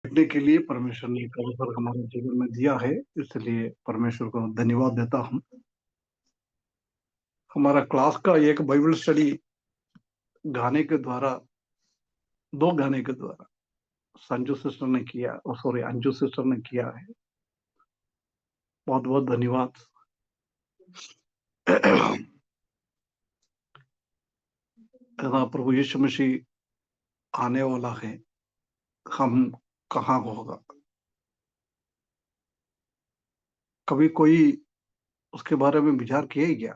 करने के लिए परमेश्वर ने एक अवसर हमारे जीवन में दिया है, इसलिए परमेश्वर को धन्यवाद देता हूँ। हमारा क्लास का एक बाइबल स्टडी गाने के द्वारा, दो गाने के द्वारा संजू सिस्टर ने किया, सॉरी अंजू सिस्टर ने किया है। बहुत बहुत धन्यवाद। प्रभु यीशु मसीह आने वाला है, हम कहाँ होगा? कभी कोई उसके बारे में विचार किया ही क्या?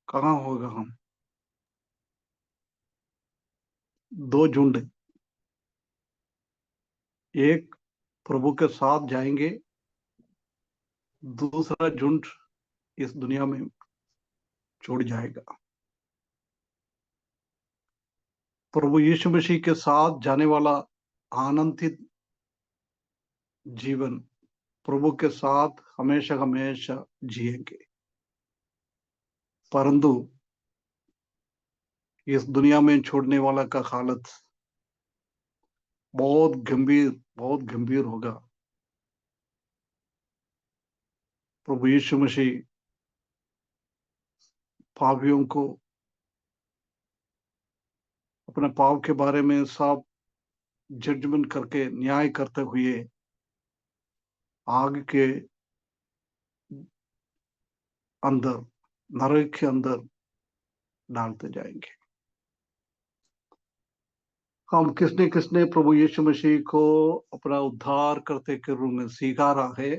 कहाँ होगा हम? दो झुंड, एक प्रभु के साथ जाएंगे, दूसरा झुंड इस दुनिया में छोड़ जाएगा। प्रभु यीशु मसीह के साथ जाने वाला आनंदित जीवन प्रभु के साथ हमेशा हमेशा जिएंगे। परंतु इस दुनिया में छोड़ने वाला का हालत बहुत गंभीर होगा। प्रभु यीशु मसीह पापियों को अपने पाप के बारे में सब जजमेंट करके न्याय करते हुए आग के अंदर, नरक के अंदर डालते जाएंगे। हम किसने किसने प्रभु यीशु मसीह को अपना उद्धार करते के रूप में स्वीकारा है,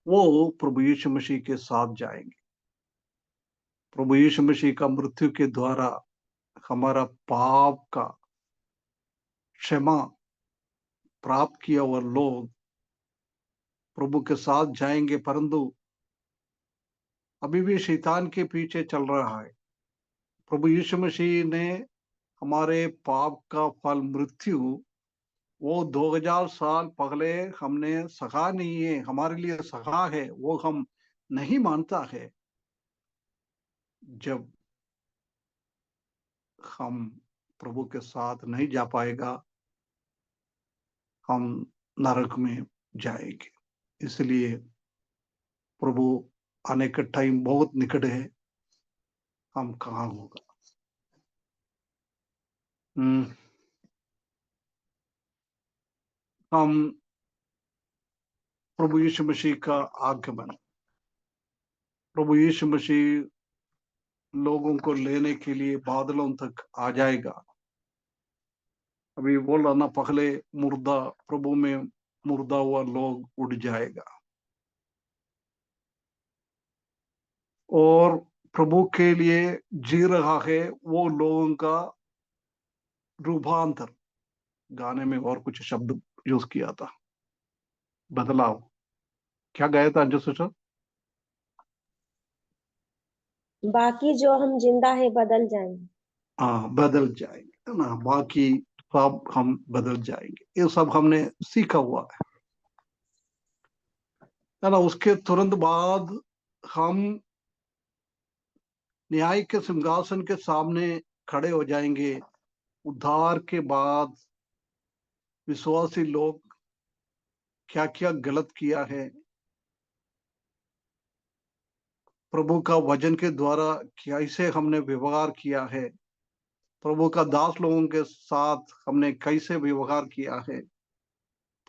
वो प्रभु यीशु मसीह के साथ जाएंगे। प्रभु यीशु मसीह का मृत्यु के द्वारा हमारा पाप का क्षमा प्राप्त किया हुआ लोग प्रभु के साथ जाएंगे। परंतु अभी भी शैतान के पीछे चल रहा है। प्रभु यीशु मसीह ने हमारे पाप का फल मृत्यु वो 2000 साल पहले हमने सहा नहीं है, हमारे लिए सहा है, वो हम नहीं मानता है। जब हम प्रभु के साथ नहीं जा पाएगा, हम नरक में जाएंगे। इसलिए प्रभु आने का टाइम बहुत निकट है, हम कहाँ होगा? हम प्रभु यीशु मसीह का आगमन, प्रभु यीशु मसीह लोगों को लेने के लिए बादलों तक आ जाएगा। अभी बोल रहा ना, पहले मुर्दा प्रभु में मुर्दा हुआ लोग उठ जाएगा और प्रभु के लिए जी रहा है वो लोगों का रूपांतर। गाने में और कुछ शब्द यूज किया था, बदलाव। क्या गाया था अंजू सिस्टर? बाकी जो हम जिंदा है बदल जाएंगे। हाँ, बदल जाएंगे ना, बाकी सब हम बदल जाएंगे, ये सब हमने सीखा हुआ है ना। उसके तुरंत बाद हम न्याय के सिंहासन के सामने खड़े हो जाएंगे। उद्धार के बाद विश्वासी लोग क्या क्या गलत किया है, प्रभु का वचन के द्वारा कैसे हमने व्यवहार किया है, प्रभु का दास लोगों के साथ हमने कैसे व्यवहार किया है,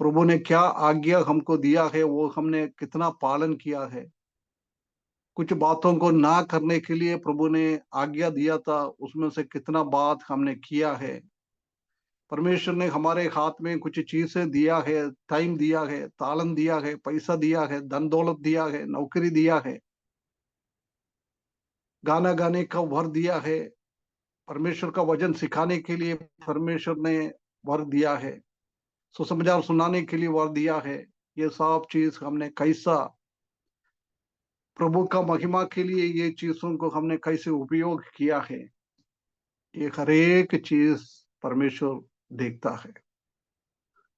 प्रभु ने क्या आज्ञा हमको दिया है वो हमने कितना पालन किया है, कुछ बातों को ना करने के लिए प्रभु ने आज्ञा दिया था, उसमें से कितना बात हमने किया है। परमेश्वर ने हमारे हाथ में कुछ चीजें दिया है, टाइम दिया है, तालन दिया है, पैसा दिया है, धन दौलत दिया है, नौकरी दिया है, गाना गाने का वर दिया है, परमेश्वर का वचन सिखाने के लिए परमेश्वर ने वर दिया है, सुसमाचार सुनाने के लिए वर दिया है। ये सब चीज हमने कैसा प्रभु का महिमा के लिए ये चीजों को हमने कैसे उपयोग किया है, ये हर एक चीज परमेश्वर देखता है।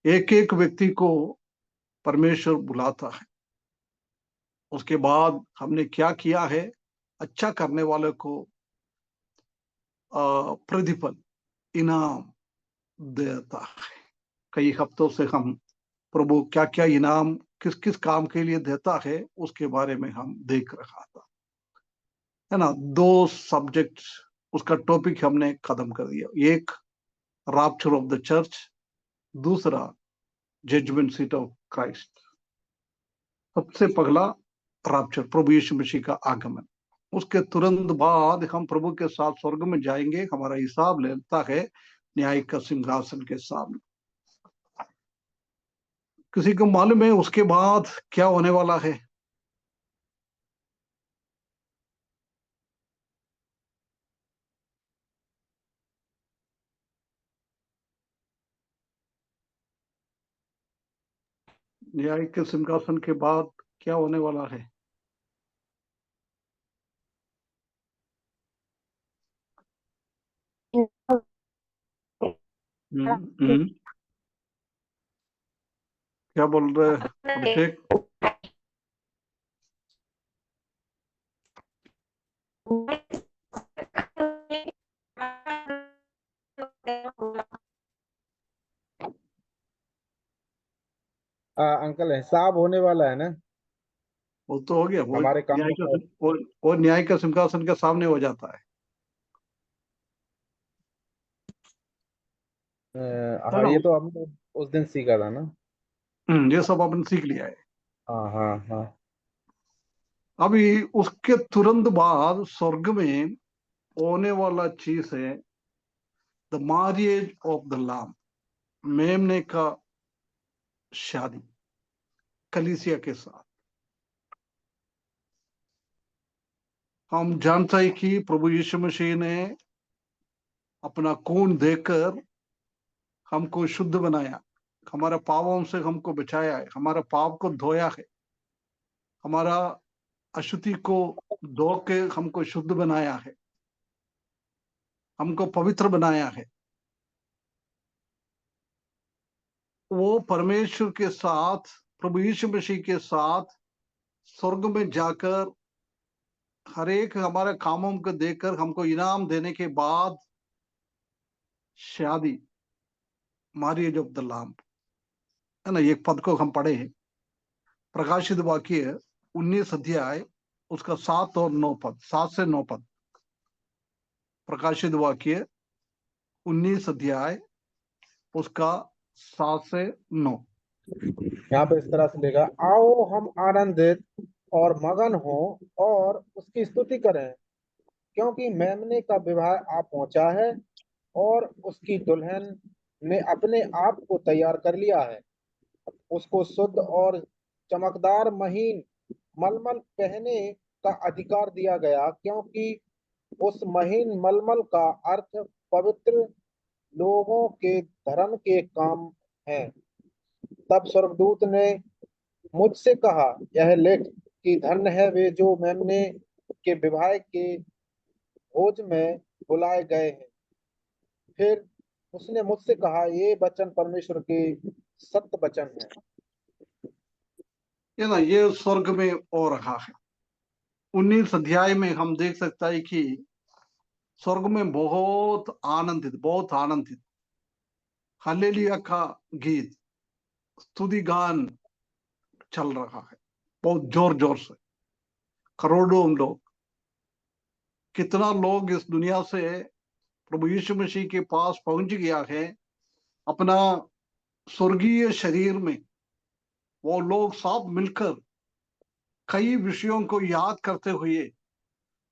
एक एक व्यक्ति को परमेश्वर बुलाता है। उसके बाद हमने क्या किया है, अच्छा करने वाले को प्रतिफल, इनाम देता है। कई हफ्तों से हम प्रभु क्या क्या इनाम किस किस काम के लिए देता है उसके बारे में हम देख रहा था, है ना। दो सब्जेक्ट, उसका टॉपिक हमने खत्म कर दिया। एक रैप्चर ऑफ द चर्च, दूसरा जजमेंट सीट ऑफ क्राइस्ट। सबसे पहला रैप्चर, प्रभु यीशु मसीह का आगमन। उसके तुरंत बाद हम प्रभु के साथ स्वर्ग में जाएंगे, हमारा हिसाब लेता है न्याय का सिंहासन के सामने। किसी को मालूम है उसके बाद क्या होने वाला है? न्याय के सिंहासन के बाद क्या होने वाला है? हम्म, क्या बोल रहे हैं अभिषेक? अंकल हिसाब होने वाला है ना वो तो हो गया, वो हमारे न्याय कामों का का। वो न्याय का सिंहासन के सामने हो जाता है। हाँ, ना, ये तो हमने उस दिन सीखा था ना। ये सब आपने सीख लिया है। हाँ हाँ हाँ। अभी उसके तुरंत बाद स्वर्ग में होने वाला चीज है the marriage of the lamb, मेमने का शादी कलीसिया के साथ। हम जानते हैं कि प्रभु यीशु मसीह ने अपना खून देकर हमको शुद्ध बनाया, हमारे पापों से हमको बचाया है, हमारा पाप को धोया है, हमारा अशुद्धि को धो के हमको शुद्ध बनाया है, हमको पवित्र बनाया है। वो परमेश्वर के साथ, प्रभु यीशु मसीह के साथ स्वर्ग में जाकर हर एक हमारे कामों को देखकर हमको इनाम देने के बाद शादी, मैरिज ऑफ द लैम्ब, है ना। एक पद को हम पढ़े हैं, प्रकाशित वाक्य 19 अध्याय उसका 7 और 9 पद, 7 से 9 पद। प्रकाशित वाक्य 19 अध्याय उसका 7 से 9। यहाँ पे इस तरह से लिखा, आओ हम आनंदित और मगन हो और उसकी स्तुति करें, क्योंकि मेमने का विवाह आ पहुंचा है और उसकी दुल्हन ने अपने आप को तैयार कर लिया है। उसको शुद्ध और चमकदार महीन मलमल पहने का अधिकार दिया गया, क्योंकि उस महीन मलमल का अर्थ पवित्र लोगों के धर्म के काम है। तब स्वर्गदूत ने मुझसे कहा, यह लेख कि धन्य है वे जो मेमने के विवाह के भोज में बुलाए गए हैं। फिर उसने मुझसे कहा, ये वचन परमेश्वर के सत्य वचन है। ये ना, ये स्वर्ग में हो रहा है। 19 अध्याय में हम देख सकता है कि स्वर्ग में बहुत आनंदित हालेलुया का गीत, स्तुति गान चल रहा है, बहुत जोर जोर से। करोड़ों लोग, कितना लोग इस दुनिया से प्रभु यीशु मसीह के पास पहुंच गया है अपना स्वर्गीय शरीर में। वो लोग सब मिलकर कई विषयों को याद करते हुए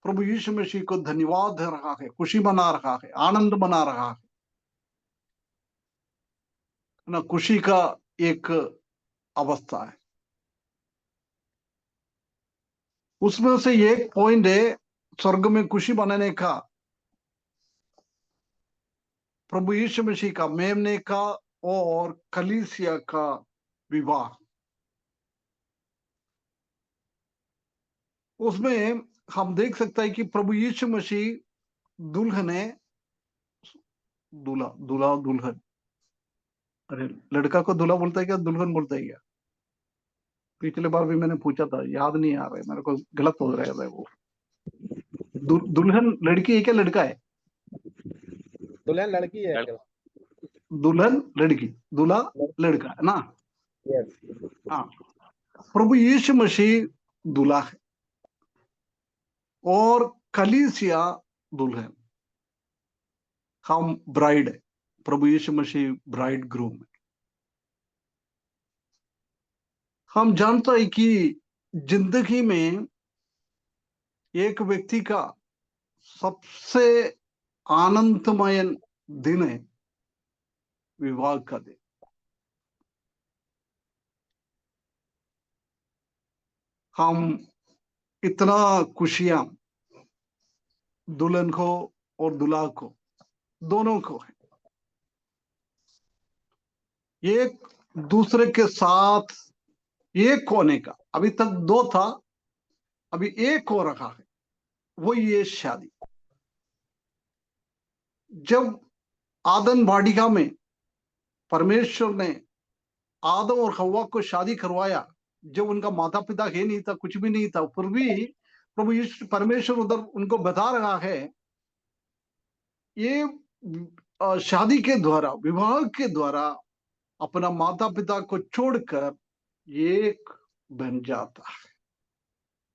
प्रभु यीशु मसीह को धन्यवाद दे रहा है, खुशी मना रहा है, आनंद मना रहा है ना। खुशी का एक अवस्था है। उसमें से एक पॉइंट है स्वर्ग में खुशी मनाने का, प्रभु यीशु मसीह का, मेमने का और कलीसिया का विवाह। उसमें हम देख सकते हैं कि प्रभु यीशु मसीह दुल्हन है, दूल्हा दूल्हा दुल्हन। अरे, लड़का को दूल्हा बोलता है क्या, दुल्हन बोलता है क्या? पिछले बार भी मैंने पूछा था, याद नहीं आ रहा है मेरे को, गलत हो रहा है वो। दुल्हन लड़की है क्या लड़का है? दुल्हन लड़की है क्या? दुल्हन लड़की, दूल्हा लड़का है ना। यस। हाँ, प्रभु यीशु मसीह दूल्हा है और कलीसिया दुल्हन, हम ब्राइड है, प्रभु यीशु मसीह ब्राइड ग्रूम है। हम जानते हैं कि जिंदगी में एक व्यक्ति का सबसे आनंदमय दिन है विवाह का दिन। हम इतना खुशियां दुल्हन को और दूल्हा को दोनों को है, एक दूसरे के साथ एक होने का। अभी तक दो था, अभी एक हो रहा है, वो ये शादी। जब आदम वाटिका में परमेश्वर ने आदम और हव्वा को शादी करवाया, जब उनका माता पिता ही नहीं था, कुछ भी नहीं था, फिर भी प्रभु यीशु परमेश्वर उधर उनको बता रहा है, ये शादी के द्वारा, विवाह के द्वारा अपना माता पिता को छोड़कर एक बन जाता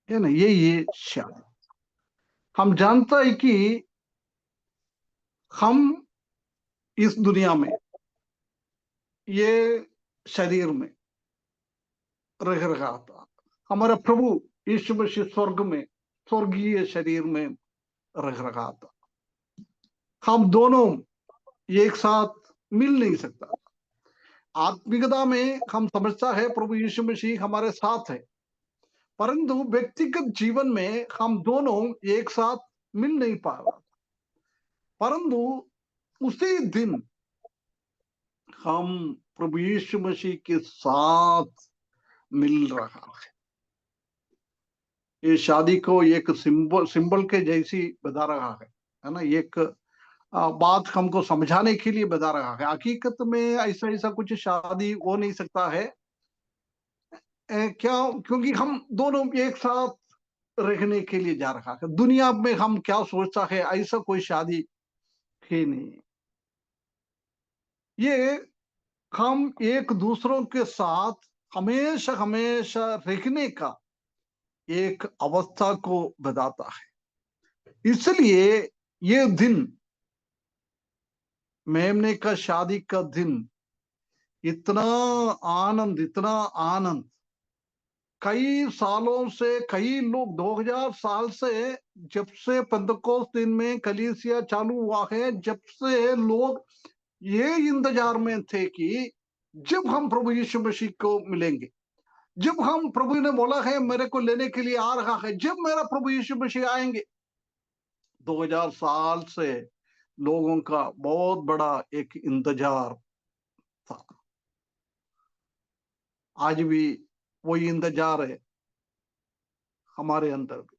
है ना। ये शादी हम जानता है कि हम इस दुनिया में ये शरीर में रह रहा था, हमारा प्रभु यीशु मसीह स्वर्ग में स्वर्गीय शरीर में रह रहा था। हम दोनों एक साथ मिल नहीं सकता। आत्मिकता में हम समझता है प्रभु यीशु मसीह हमारे साथ है, परंतु व्यक्तिगत जीवन में हम दोनों एक साथ मिल नहीं पा रहा। परंतु उसी दिन हम प्रभु यीशु मसीह के साथ मिल रहा है। ये शादी को एक सिंबल के जैसी बता रहा है ना। एक बात हमको समझाने के लिए बता रहा है। हकीकत में ऐसा कुछ शादी हो नहीं सकता है। क्या? क्योंकि हम दोनों एक साथ रहने के लिए जा रहा है। दुनिया में हम क्या सोचता है, ऐसा कोई शादी ही नहीं। ये हम एक दूसरों के साथ हमेशा हमेशा रहने का एक अवस्था को बताता है। इसलिए ये दिन, मेमने का शादी का दिन, इतना आनंद, इतना आनंद। कई सालों से, कई लोग 2000 साल से, जब से पेंतकोस्त दिन में कलीसिया चालू हुआ है, जब से लोग ये इंतजार में थे कि जब हम प्रभु यीशु मसीह को मिलेंगे, जब हम, प्रभु ने बोला है मेरे को लेने के लिए आ रहा है, जब मेरा प्रभु यीशु मसीह आएंगे। 2000 साल से लोगों का बहुत बड़ा एक इंतजार था। आज भी वही इंतजार है हमारे अंदर भी।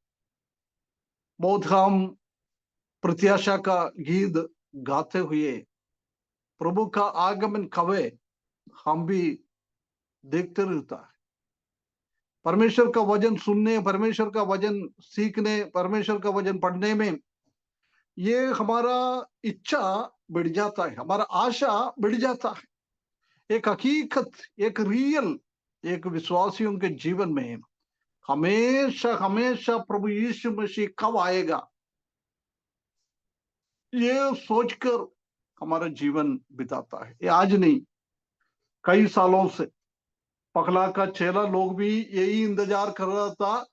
बहुत हम प्रत्याशा का गीत गाते हुए प्रभु का आगमन कब है हम भी देखते रहता है। परमेश्वर का वचन सुनने, परमेश्वर का वचन सीखने, परमेश्वर का वचन पढ़ने में ये हमारा इच्छा बढ़ जाता है, हमारा आशा बढ़ जाता है। एक हकीकत, एक रियल, एक विश्वासियों के जीवन में हमेशा हमेशा प्रभु यीशु मसीह कब आएगा, ये सोचकर हमारा जीवन बिताता है। ये आज नहीं, कई सालों से पगला का चेला लोग भी यही इंतजार कर रहा था।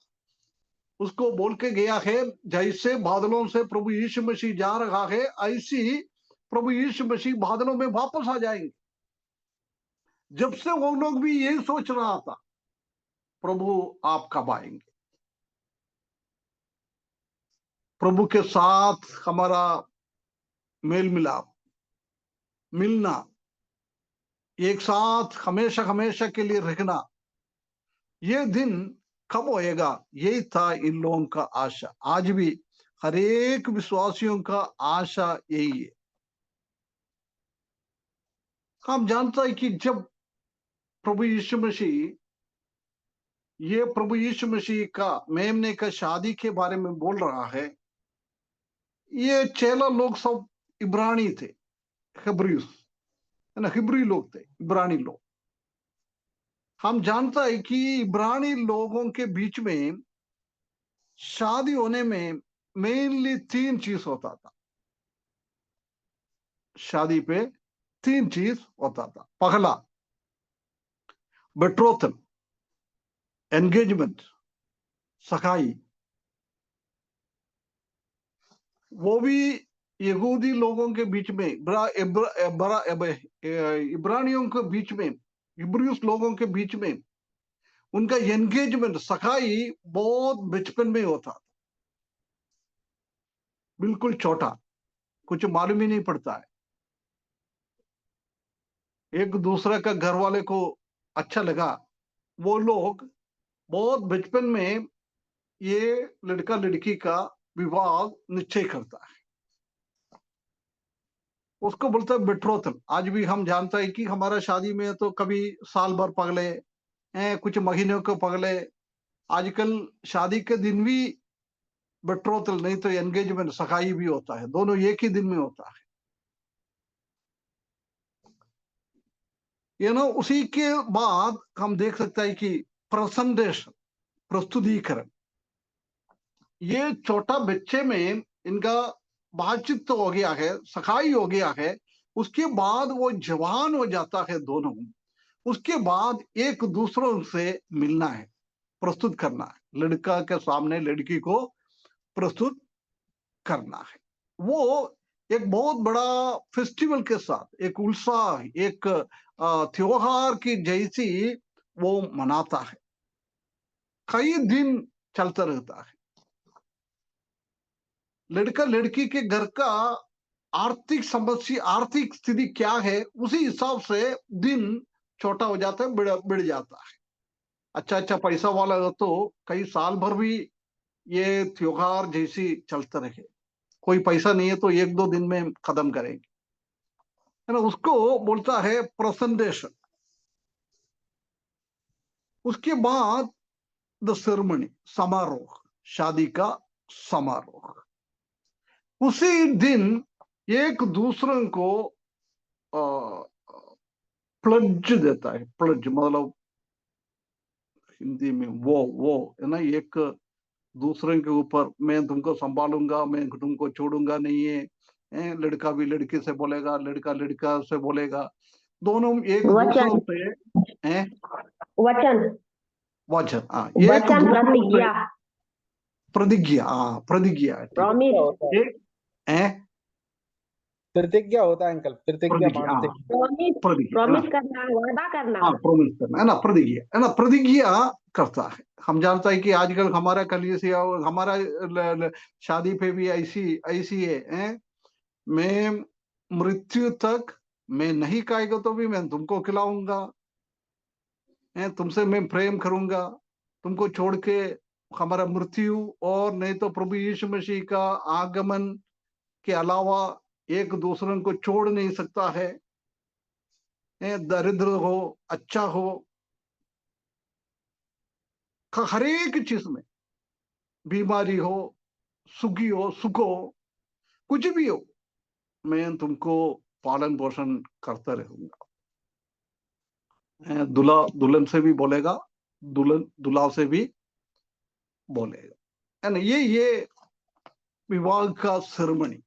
उसको बोल के गया है, जैसे बादलों से प्रभु यीशु मसीह जा रहा है, ऐसी प्रभु यीशु मसीह बादलों में वापस आ जाएंगे। जब से वो लोग भी यही सोच रहा था, प्रभु आप कब आएंगे। प्रभु के साथ हमारा मेल मिलाप, मिलना, एक साथ हमेशा हमेशा के लिए रहना, ये दिन कब होएगा, यही था इन लोगों का आशा। आज भी हर एक विश्वासियों का आशा यही है। हम जानते हैं कि जब प्रभु यीशु मसीह, ये प्रभु यीशु मसीह का मेमने का शादी के बारे में बोल रहा है, ये चेला लोग सब इब्रानी थे, हिब्रूस, है ना, हिब्री लोग थे, इब्रानी लोग। हम जानता है कि इब्रानी लोगों के बीच में शादी होने में मेनली 3 चीज होता था। शादी पे 3 चीज होता था। पहला बेट्रोथल, एंगेजमेंट, सगाई। वो भी यहूदी लोगों के बीच में, इब्रानियों के बीच में, इब्रियस लोगों के बीच में उनका एंगेजमेंट, सगाई बहुत बचपन में होता था, बिल्कुल छोटा, कुछ मालूम ही नहीं पड़ता है। एक दूसरे का घर वाले को अच्छा लगा, वो लोग बहुत बचपन में ये लड़का लड़की का विवाह निश्चय करता है, उसको बोलता है बेट्रोथल। आज भी हम जानता है कि हमारा शादी में तो कभी साल भर पगले कुछ महीनों को पगले, आजकल शादी के दिन भी बेट्रोथल नहीं तो एंगेजमेंट, सगाई भी होता है, दोनों एक ही दिन में होता है। उसी के बाद हम देख सकते हैं कि प्रेजेंटेशन, प्रस्तुतिकरण, ये छोटा बच्चे में इनका बातचीत तो हो गया है, सगाई हो गया है, उसके बाद वो जवान हो जाता है दोनों, उसके बाद एक दूसरों से मिलना है, प्रस्तुत करना है, लड़का के सामने लड़की को प्रस्तुत करना है। वो एक बहुत बड़ा फेस्टिवल के साथ, एक उत्साह, एक त्योहार की जैसी वो मनाता है, कई दिन चलता रहता है। लड़का लड़की के घर का आर्थिक समस्या, आर्थिक स्थिति क्या है, उसी हिसाब से दिन छोटा हो जाता है, बढ़ जाता है। अच्छा अच्छा पैसा वाला हो तो कई साल भर भी ये त्योहार जैसी चलते रहे, कोई पैसा नहीं है तो 1-2 दिन में खत्म करेंगे, है ना, उसको बोलता है प्रेजेंटेशन। उसके बाद द सेरेमनी, समारोह, शादी का समारोह। उसी दिन एक दूसरे को प्लज देता है। प्लज मतलब हिंदी में वो है ना, एक दूसरे के ऊपर, मैं तुमको संभालूंगा, मैं तुमको छोड़ूंगा नहीं है, लड़का भी लड़की से बोलेगा, लड़का लड़का से बोलेगा, दोनों एक दूसरों वचन, से हैं, वचन, वचन, हाँ, एक वचन, दूसरों से प्रतिज्ञा, प्रतिज्ञा, हाँ प्रतिज्ञा, ठीक प्रॉमिस, होता है, है, हैं, प्रतिज्ञा होता है अंकल, प्रतिज्ञा प्रतिज्ञा, मानते हाँ, हैं। प्रॉमिस, प्रतिज्ञा, है ना, प्रॉमिस करना, वादा करना। हाँ, प्रोमिस करना, है ना, प्रतिज्ञा, है ना, प्रतिज्ञा करता है। हम जानता है कि आजकल हमारा कलीसिया और हमारा शादी पे भी ऐसी ऐसी है, मैं मृत्यु तक मैं नहीं खाएगा तो भी मैं तुमको खिलाऊंगा, तुमसे मैं प्रेम करूंगा, तुमको छोड़ के हमारा मृत्यु और नहीं तो प्रभु यीशु मसीह का आगमन के अलावा एक दूसरे को छोड़ नहीं सकता है, दरिद्र हो, अच्छा हो, हर एक चीज में, बीमारी हो, सुखी हो, सुख हो, कुछ भी हो, मैं तुमको पालन पोषण करता रहूंगा। दुल्हा दुल्हन से भी बोलेगा, दुल्हन दुल्हा से भी बोलेगा, है ना। ये विवाह का सेरेमनी,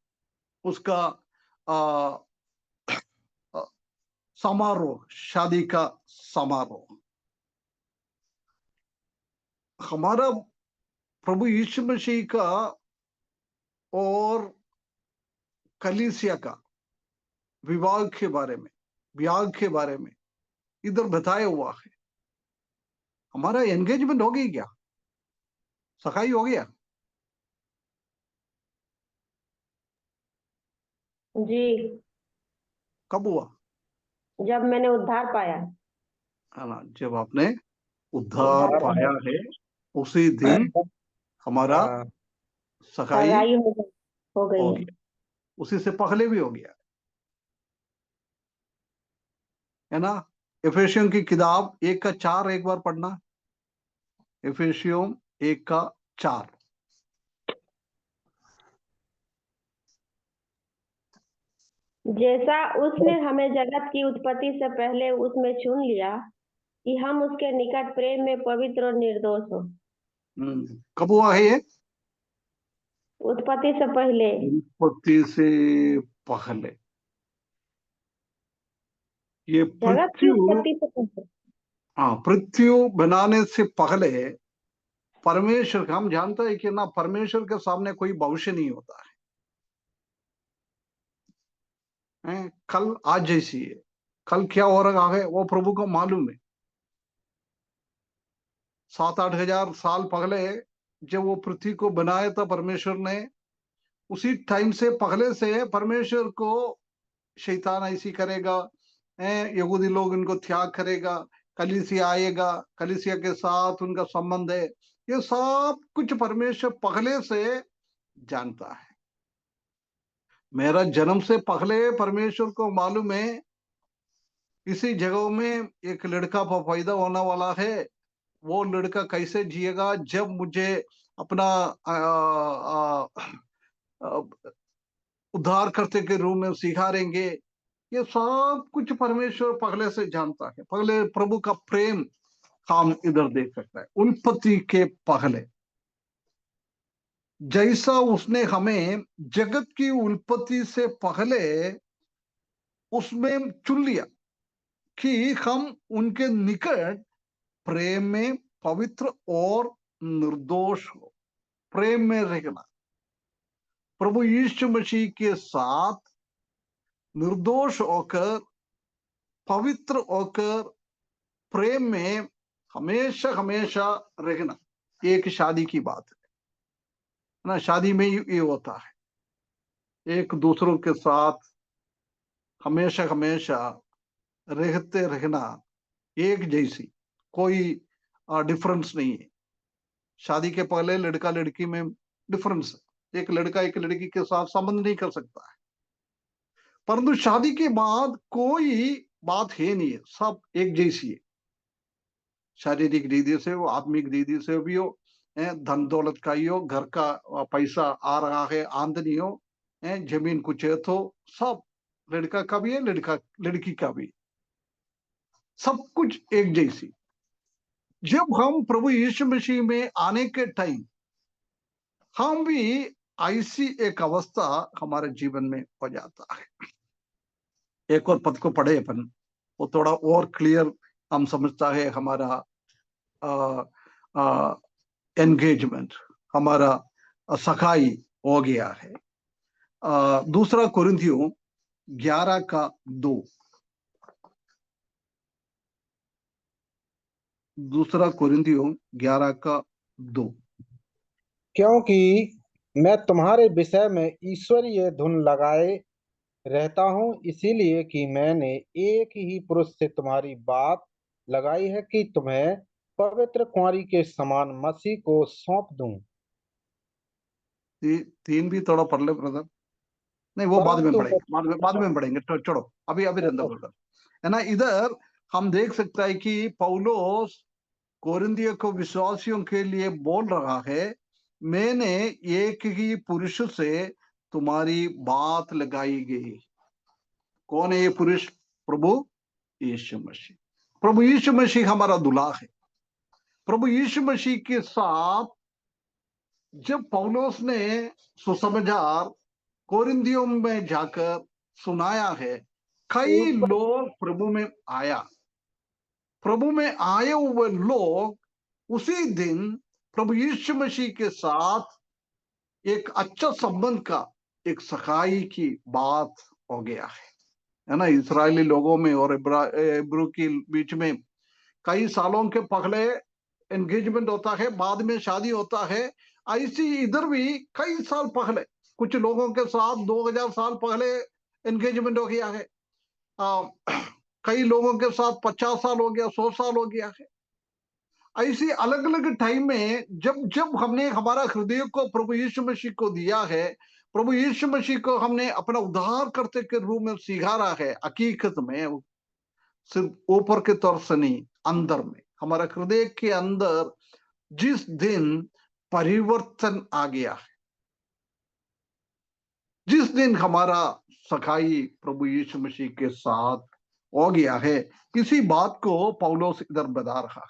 उसका आ, आ, समारोह, शादी का समारोह। हमारा प्रभु यीशु मसीह का और कलीसिया का विवाह के बारे में, ब्याह के बारे में इधर बताया हुआ है। हमारा एंगेजमेंट हो गई क्या? सगाई हो गया? जी, कब हुआ? जब मैंने उद्धार पाया। है ना, जब आपने उद्धार उद्धार पाया पाया, है, उसी दिन हमारा हाँ, सगाई सगाई हो गई हो है। गया, उसी से पहले भी हो गया, है ना। एफेसियों की किताब 1:4 एक बार पढ़ना, एफेसियों 1:4। जैसा उसने हमें जगत की उत्पत्ति से पहले उसमें चुन लिया कि हम उसके निकट प्रेम में पवित्र और निर्दोष हो। कब हुआ है ये? उत्पत्ति से पहले। उत्पत्ति से पहले। ये जगत की पृथ्वी, उत्पत्ति से पहले। हाँ, पृथ्वी बनाने से पहले परमेश्वर, हम जानते हैं कि ना परमेश्वर के सामने कोई भविष्य नहीं होता है? कल आज जैसी है, कल क्या हो रहा है वो प्रभु को मालूम है। 7-8 हजार साल पहले जब वो पृथ्वी को बनाया था परमेश्वर ने, उसी टाइम से पहले से परमेश्वर को शैतान ऐसी करेगा, यहूदी लोग इनको त्याग करेगा, कलीसिया आएगा, कलीसिया के साथ उनका संबंध है, ये सब कुछ परमेश्वर पहले से जानता है। मेरा जन्म से पहले परमेश्वर को मालूम है इसी जगह में एक लड़का पैदा होने वाला है। वो लड़का कैसे जिएगा, जब मुझे अपना उद्धार करते के रूप में स्वीकारेंगे, ये सब कुछ परमेश्वर पहले से जानता है। पहले प्रभु का प्रेम हम इधर देख सकते हैं। उत्पत्ति के पहले जैसा उसने हमें जगत की उत्पत्ति से पहले उसमें चुन लिया कि हम उनके निकट प्रेम में पवित्र और निर्दोष हो, प्रेम में रहना, प्रभु यीशु मसीह के साथ निर्दोष होकर, पवित्र होकर, प्रेम में हमेशा हमेशा रहना। एक शादी की बात है ना, शादी में ये होता है, एक दूसरों के साथ हमेशा हमेशा रहते रहना, एक जैसी, कोई डिफरेंस नहीं है। शादी के पहले लड़का लड़की में डिफरेंस है, एक लड़का एक लड़की के साथ संबंध नहीं कर सकता है। परंतु शादी के बाद कोई बात है नहीं है, सब एक जैसी है, शारीरिक रीति से हो, आत्मिक रीति से भी हो, धन दौलत का ही हो, घर का पैसा आ रहा है, आमदनी हो, जमीन कुछ है, तो सब लड़का का भी है, लड़का लड़की का भी, सब कुछ एक जैसी। जब हम प्रभु यीशु मसीह में आने के टाइम हम भी ऐसी एक अवस्था हमारे जीवन में हो जाता है। एक और पद को पढ़े अपन, वो थोड़ा और क्लियर हम समझता है। हमारा एंगेजमेंट, हमारा सखाई हो गया है। दूसरा कुरिन्थियों 11:2, दूसरा कुरिन्थियों 11:2। क्योंकि मैं तुम्हारे विषय में ईश्वरीय धुन लगाए रहता हूँ, इसीलिए कि मैंने एक ही पुरुष से तुम्हारी बात लगाई है कि तुम्हें पवित्र कुंवारी के समान मसीह को सौंप दूं। तीन भी थोड़ा पढ़ ले ब्रदर। नहीं, वो बाद में परंतु पढ़ेंगे, बाद में पढ़ेंगे, तो छोड़ो, अभी अभी रहने दो ब्रदर, है ना। इधर हम देख सकते हैं कि पौलोस कोरिन्थियों को विश्वासियों के लिए बोल रहा है, मैंने एक ही पुरुष से तुम्हारी बात लगाई गई। कौन है ये पुरुष? प्रभु यीशु मसीह। प्रभु यीशु मसीह हमारा दूल्हा है। प्रभु यीशु मसीह के साथ जब पौलोस ने सुसमाचार कोरिन्थियों में जाकर सुनाया है, कई एक लोग प्रभु में आया। प्रभु में आए हुए लोग उसी दिन प्रभु यीशु मसीह के साथ एक अच्छा संबंध का, एक सखाई की बात हो गया है ना। इस्राएली लोगों में और इब्रू के बीच में कई सालों के पहले एंगेजमेंट होता है, बाद में शादी होता है। ऐसी इधर भी कई साल पहले कुछ लोगों के साथ 2000 साल पहले एंगेजमेंट हो गया है। कई लोगों के साथ 50 साल हो गया, 100 साल हो गया है। ऐसी अलग अलग टाइम में जब जब हमने हमारा हृदय को प्रभु यीशु मसीह को दिया है, प्रभु यीशु मसीह को हमने अपना उद्धार करते के रूप में स्वीकारा है, हकीकत में सिर्फ ऊपर के तौर से नहीं, अंदर में, हमारा हृदय के अंदर जिस दिन परिवर्तन आ गया है, जिस दिन हमारा सखाई प्रभु यीशु मसीह के साथ हो गया है। इसी बात को पौलुस इधर बता रहा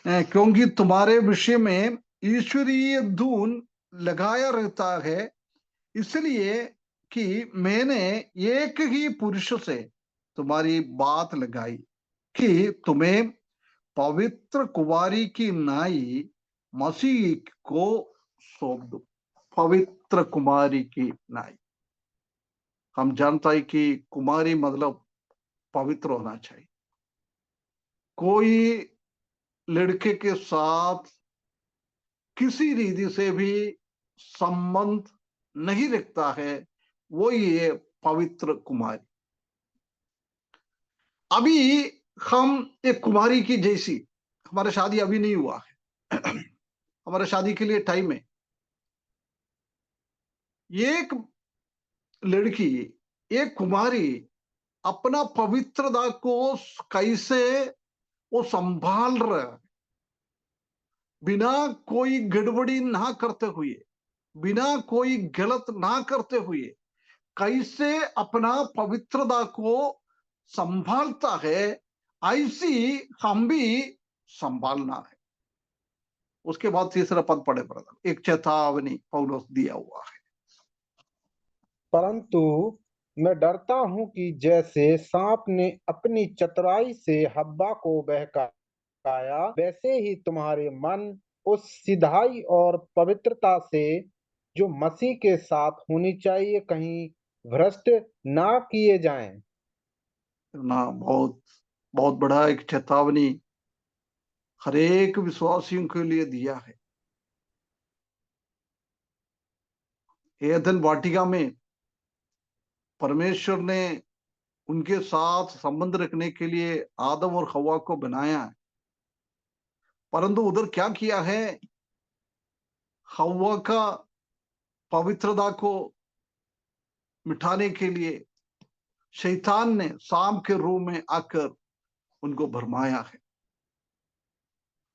है, क्योंकि तुम्हारे विषय में ईश्वरीय धून लगाया रहता है, इसलिए कि मैंने एक ही पुरुष से तुम्हारी बात लगाई कि तुम्हें पवित्र कुमारी की नाई मसीह को सौंप दो। पवित्र कुमारी की नाई, हम जानता है कि कुमारी मतलब पवित्र होना चाहिए। कोई लड़के के साथ किसी रीति से भी संबंध नहीं रखता है, वो ये पवित्र कुमारी। अभी हम एक कुमारी की जैसी, हमारा शादी अभी नहीं हुआ है, हमारा शादी के लिए टाइम है। एक लड़की, एक कुमारी अपना पवित्रता को कैसे वो संभाल रहा है, बिना कोई गड़बड़ी ना करते हुए, बिना कोई गलत ना करते हुए कैसे अपना पवित्रता को संभालता है, ऐसी हम भी संभालना है। उसके बाद तीसरा पद पढ़े ब्रदर, एक चेतावनी पौलुस दिया हुआ है। परंतु मैं डरता हूं कि जैसे सांप ने अपनी चतुराई से हव्वा को बहकाया, वैसे ही तुम्हारे मन उस सिधाई और पवित्रता से जो मसीह के साथ होनी चाहिए कहीं भ्रष्ट ना किए जाएं। ना बहुत बहुत बड़ा एक चेतावनी हर एक विश्वासियों के लिए दिया है। एदन वाटिका में परमेश्वर ने उनके साथ संबंध रखने के लिए आदम और हव्वा को बनाया है, परंतु उधर क्या किया है, हव्वा का पवित्रता को मिटाने के लिए शैतान ने सांप के रूप में आकर उनको भरमाया है।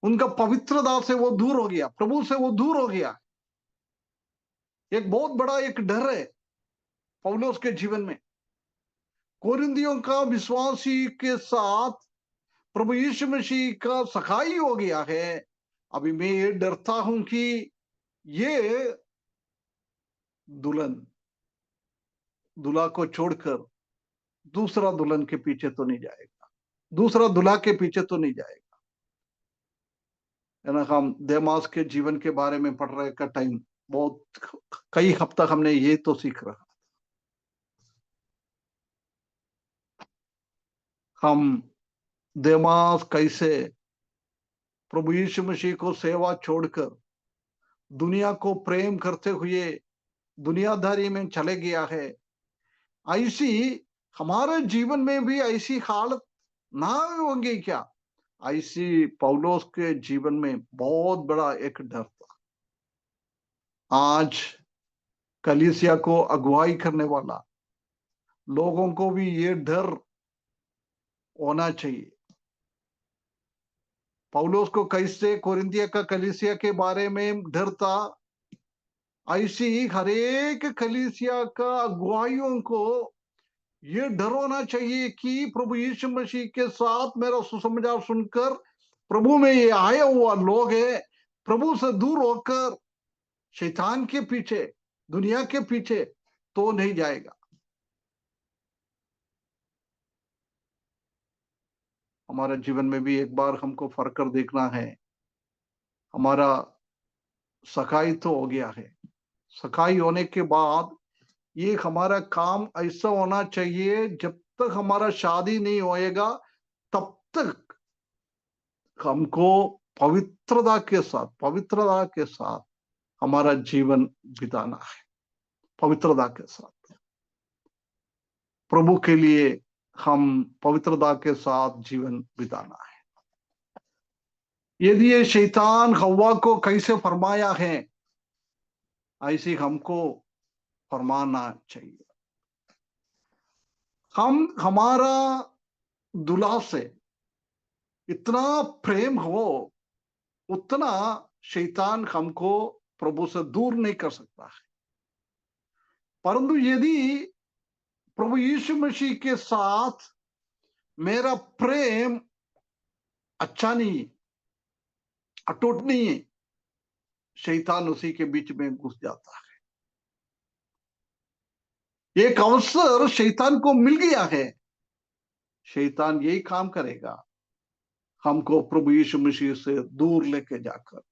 उनका पवित्रता से वो दूर हो गया, प्रभु से वो दूर हो गया। एक बहुत बड़ा एक डर है पौलुस के जीवन में। कोरिन्थियों का विश्वासी के साथ प्रभु यीशु मसीह का सखाई हो गया है। अभी मैं ये डरता हूं कि ये दुल्हन दूल्हा को छोड़कर दूसरा दुल्हन के पीछे तो नहीं जाएगा, दूसरा दूल्हा के पीछे तो नहीं जाएगा, है ना। हम देमास के जीवन के बारे में पढ़ रहे का टाइम बहुत कई हफ्ता हमने ये तो सीख रहा। हम देमास कैसे प्रभु यीशु मसीह को सेवा छोड़कर दुनिया को प्रेम करते हुए दुनियादारी में चले गया है। ऐसी हमारे जीवन में भी ऐसी हालत ना होंगी क्या? ऐसी पौलुस के जीवन में बहुत बड़ा एक डर था। आज कलीसिया को अगुवाई करने वाला लोगों को भी ये डर होना चाहिए। पौलुस को कैसे कोरिन्थिया का कलीसिया के बारे में डर था, ऐसी ही हर एक कलीसिया का अगुवाइयों को ये डर होना चाहिए कि प्रभु यीशु मसीह के साथ मेरा सुसमाचार सुनकर प्रभु में ये आया हुआ लोग है, प्रभु से दूर होकर शैतान के पीछे, दुनिया के पीछे तो नहीं जाएगा। हमारे जीवन में भी एक बार हमको फर्क कर देखना है। हमारा सखाई तो हो गया है, सखाई होने के बाद ये हमारा काम ऐसा होना चाहिए, जब तक हमारा शादी नहीं होएगा तब तक हमको पवित्रता के साथ हमारा जीवन बिताना है। पवित्रता के साथ प्रभु के लिए हम पवित्रता के साथ जीवन बिताना है। यदि ये शैतान हव्वा को कैसे फरमाया है, ऐसे हमको फरमाना चाहिए। हम हमारा दूल्हा से इतना प्रेम हो, उतना शैतान हमको प्रभु से दूर नहीं कर सकता है। परंतु यदि प्रभु यीशु मसीह के साथ मेरा प्रेम अच्छा नहीं है, अटूट नहीं है, शैतान उसी के बीच में घुस जाता है। एक अवसर शैतान को मिल गया है, शैतान यही काम करेगा, हमको प्रभु यीशु मसीह से दूर लेके जाकर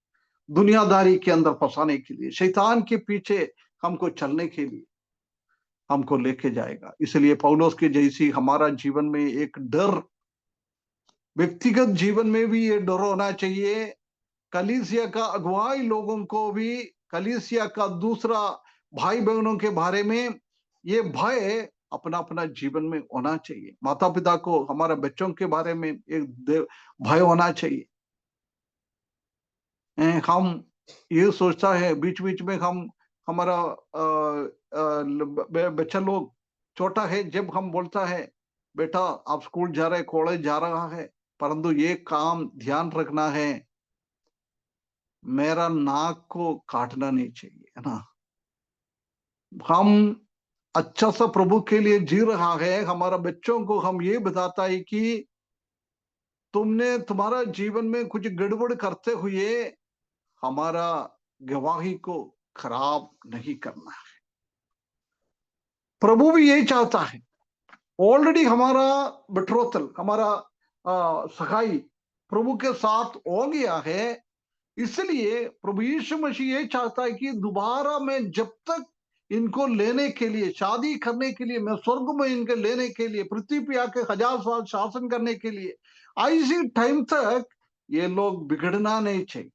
दुनियादारी के अंदर फंसाने के लिए, शैतान के पीछे हमको चलने के लिए हमको लेके जाएगा। इसलिए पौलुस के जैसी हमारा जीवन में एक डर, व्यक्तिगत जीवन में भी ये डर होना चाहिए, कलीसिया का अगुवाई लोगों को भी, कलीसिया का दूसरा भाई बहनों के बारे में ये भय अपना अपना जीवन में होना चाहिए। माता पिता को हमारे बच्चों के बारे में एक भय होना चाहिए। हम ये सोचता है बीच बीच में हम हमारा बच्चा लोग छोटा है, जब हम बोलता है बेटा आप स्कूल जा रहे, कॉलेज जा रहा है, परंतु ये काम ध्यान रखना है, मेरा नाक को काटना नहीं चाहिए, है ना। हम अच्छा सा प्रभु के लिए जी रहा है, हमारा बच्चों को हम ये बताता है कि तुमने तुम्हारा जीवन में कुछ गड़बड़ करते हुए हमारा गवाही को खराब नहीं करना है। प्रभु भी यही चाहता है। ऑलरेडी हमारा बेट्रोथल, हमारा सगाई प्रभु के साथ हो गया है, इसलिए प्रभु यीशु मसीह ये चाहता है कि दोबारा मैं जब तक इनको लेने के लिए, शादी करने के लिए, मैं स्वर्ग में इनके लेने के लिए, पृथ्वी पे आके 1000 साल शासन करने के लिए, ऐसी टाइम तक ये लोग बिगड़ना नहीं चाहिए।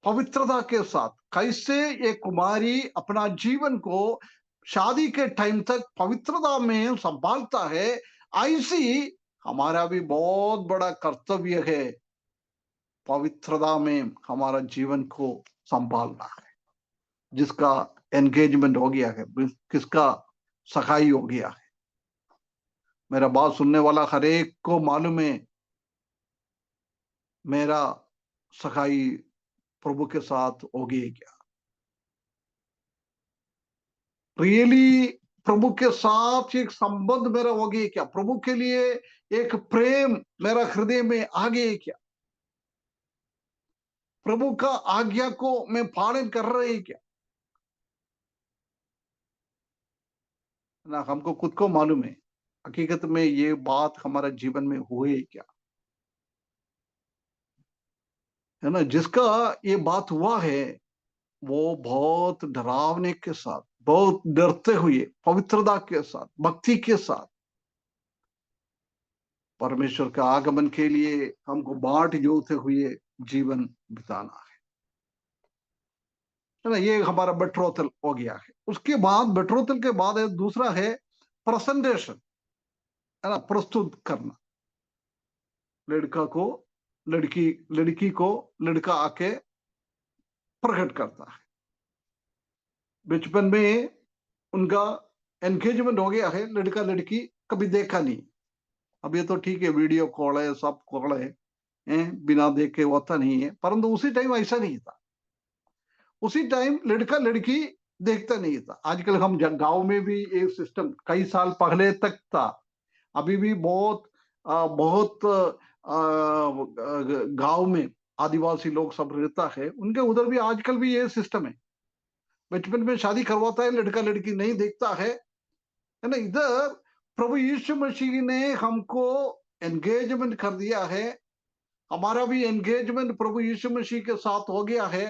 पवित्रता के साथ कैसे एक कुमारी अपना जीवन को शादी के टाइम तक पवित्रता में संभालता है, ऐसी हमारा भी बहुत बड़ा कर्तव्य है, पवित्रता में हमारा जीवन को संभालना है। जिसका एंगेजमेंट हो गया है, किसका सगाई हो गया है, मेरा बात सुनने वाला हर एक को मालूम है मेरा सगाई प्रभु के साथ हो गई क्या, रियली प्रभु के साथ एक संबंध मेरा हो गया क्या, प्रभु के लिए एक प्रेम मेरा हृदय में आ गया क्या, प्रभु का आज्ञा को मैं पालन कर रही क्या ना। हमको खुद को मालूम है हकीकत में ये बात हमारा जीवन में हुए क्या, है ना। जिसका ये बात हुआ है वो बहुत डरावने के साथ, बहुत डरते हुए, पवित्रता के साथ, भक्ति के साथ परमेश्वर के आगमन के लिए हमको बाट जोते हुए जीवन बिताना है ना। ये हमारा बेट्रोथल हो गया है। उसके बाद बेट्रोथल के बाद है दूसरा है प्रेजेंटेशन, है ना, प्रस्तुत करना। लड़का को लड़की, लड़की को लड़का आके प्रकट करता है। बचपन में उनका एंगेजमेंट हो गया है, लड़का लड़की कभी देखा नहीं। अब ये तो ठीक है, वीडियो कॉल है, सब कॉल है, बिना देख के होता नहीं है, परंतु उसी टाइम ऐसा नहीं था। उसी टाइम लड़का लड़की देखता नहीं था। आजकल हम गांव में भी एक सिस्टम कई साल पहले तक था, अभी भी बहुत गांव में आदिवासी लोग सब रहता है, उनके उधर भी आजकल भी ये सिस्टम है। बचपन में शादी करवाता है, लड़का लड़की नहीं देखता है ना। इधर प्रभु यीशु मसीह ने हमको एंगेजमेंट कर दिया है, हमारा भी एंगेजमेंट प्रभु यीशु मसीह के साथ हो गया है,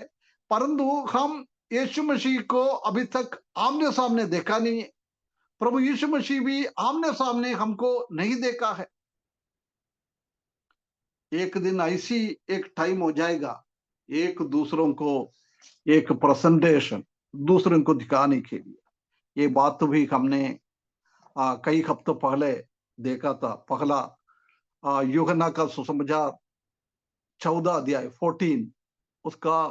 परंतु हम यीशु मसीह को अभी तक आमने सामने देखा नहीं है। प्रभु यीशु मसीह भी आमने सामने हमको नहीं देखा है। एक दिन ऐसी एक टाइम हो जाएगा, एक दूसरों को एक प्रेजेंटेशन दूसरों को दिखाने के लिए। ये बात तो भी हमने कई हफ्तों पहले देखा था। पहला यूहन्ना का सुसमाचार 14 अध्याय 14, उसका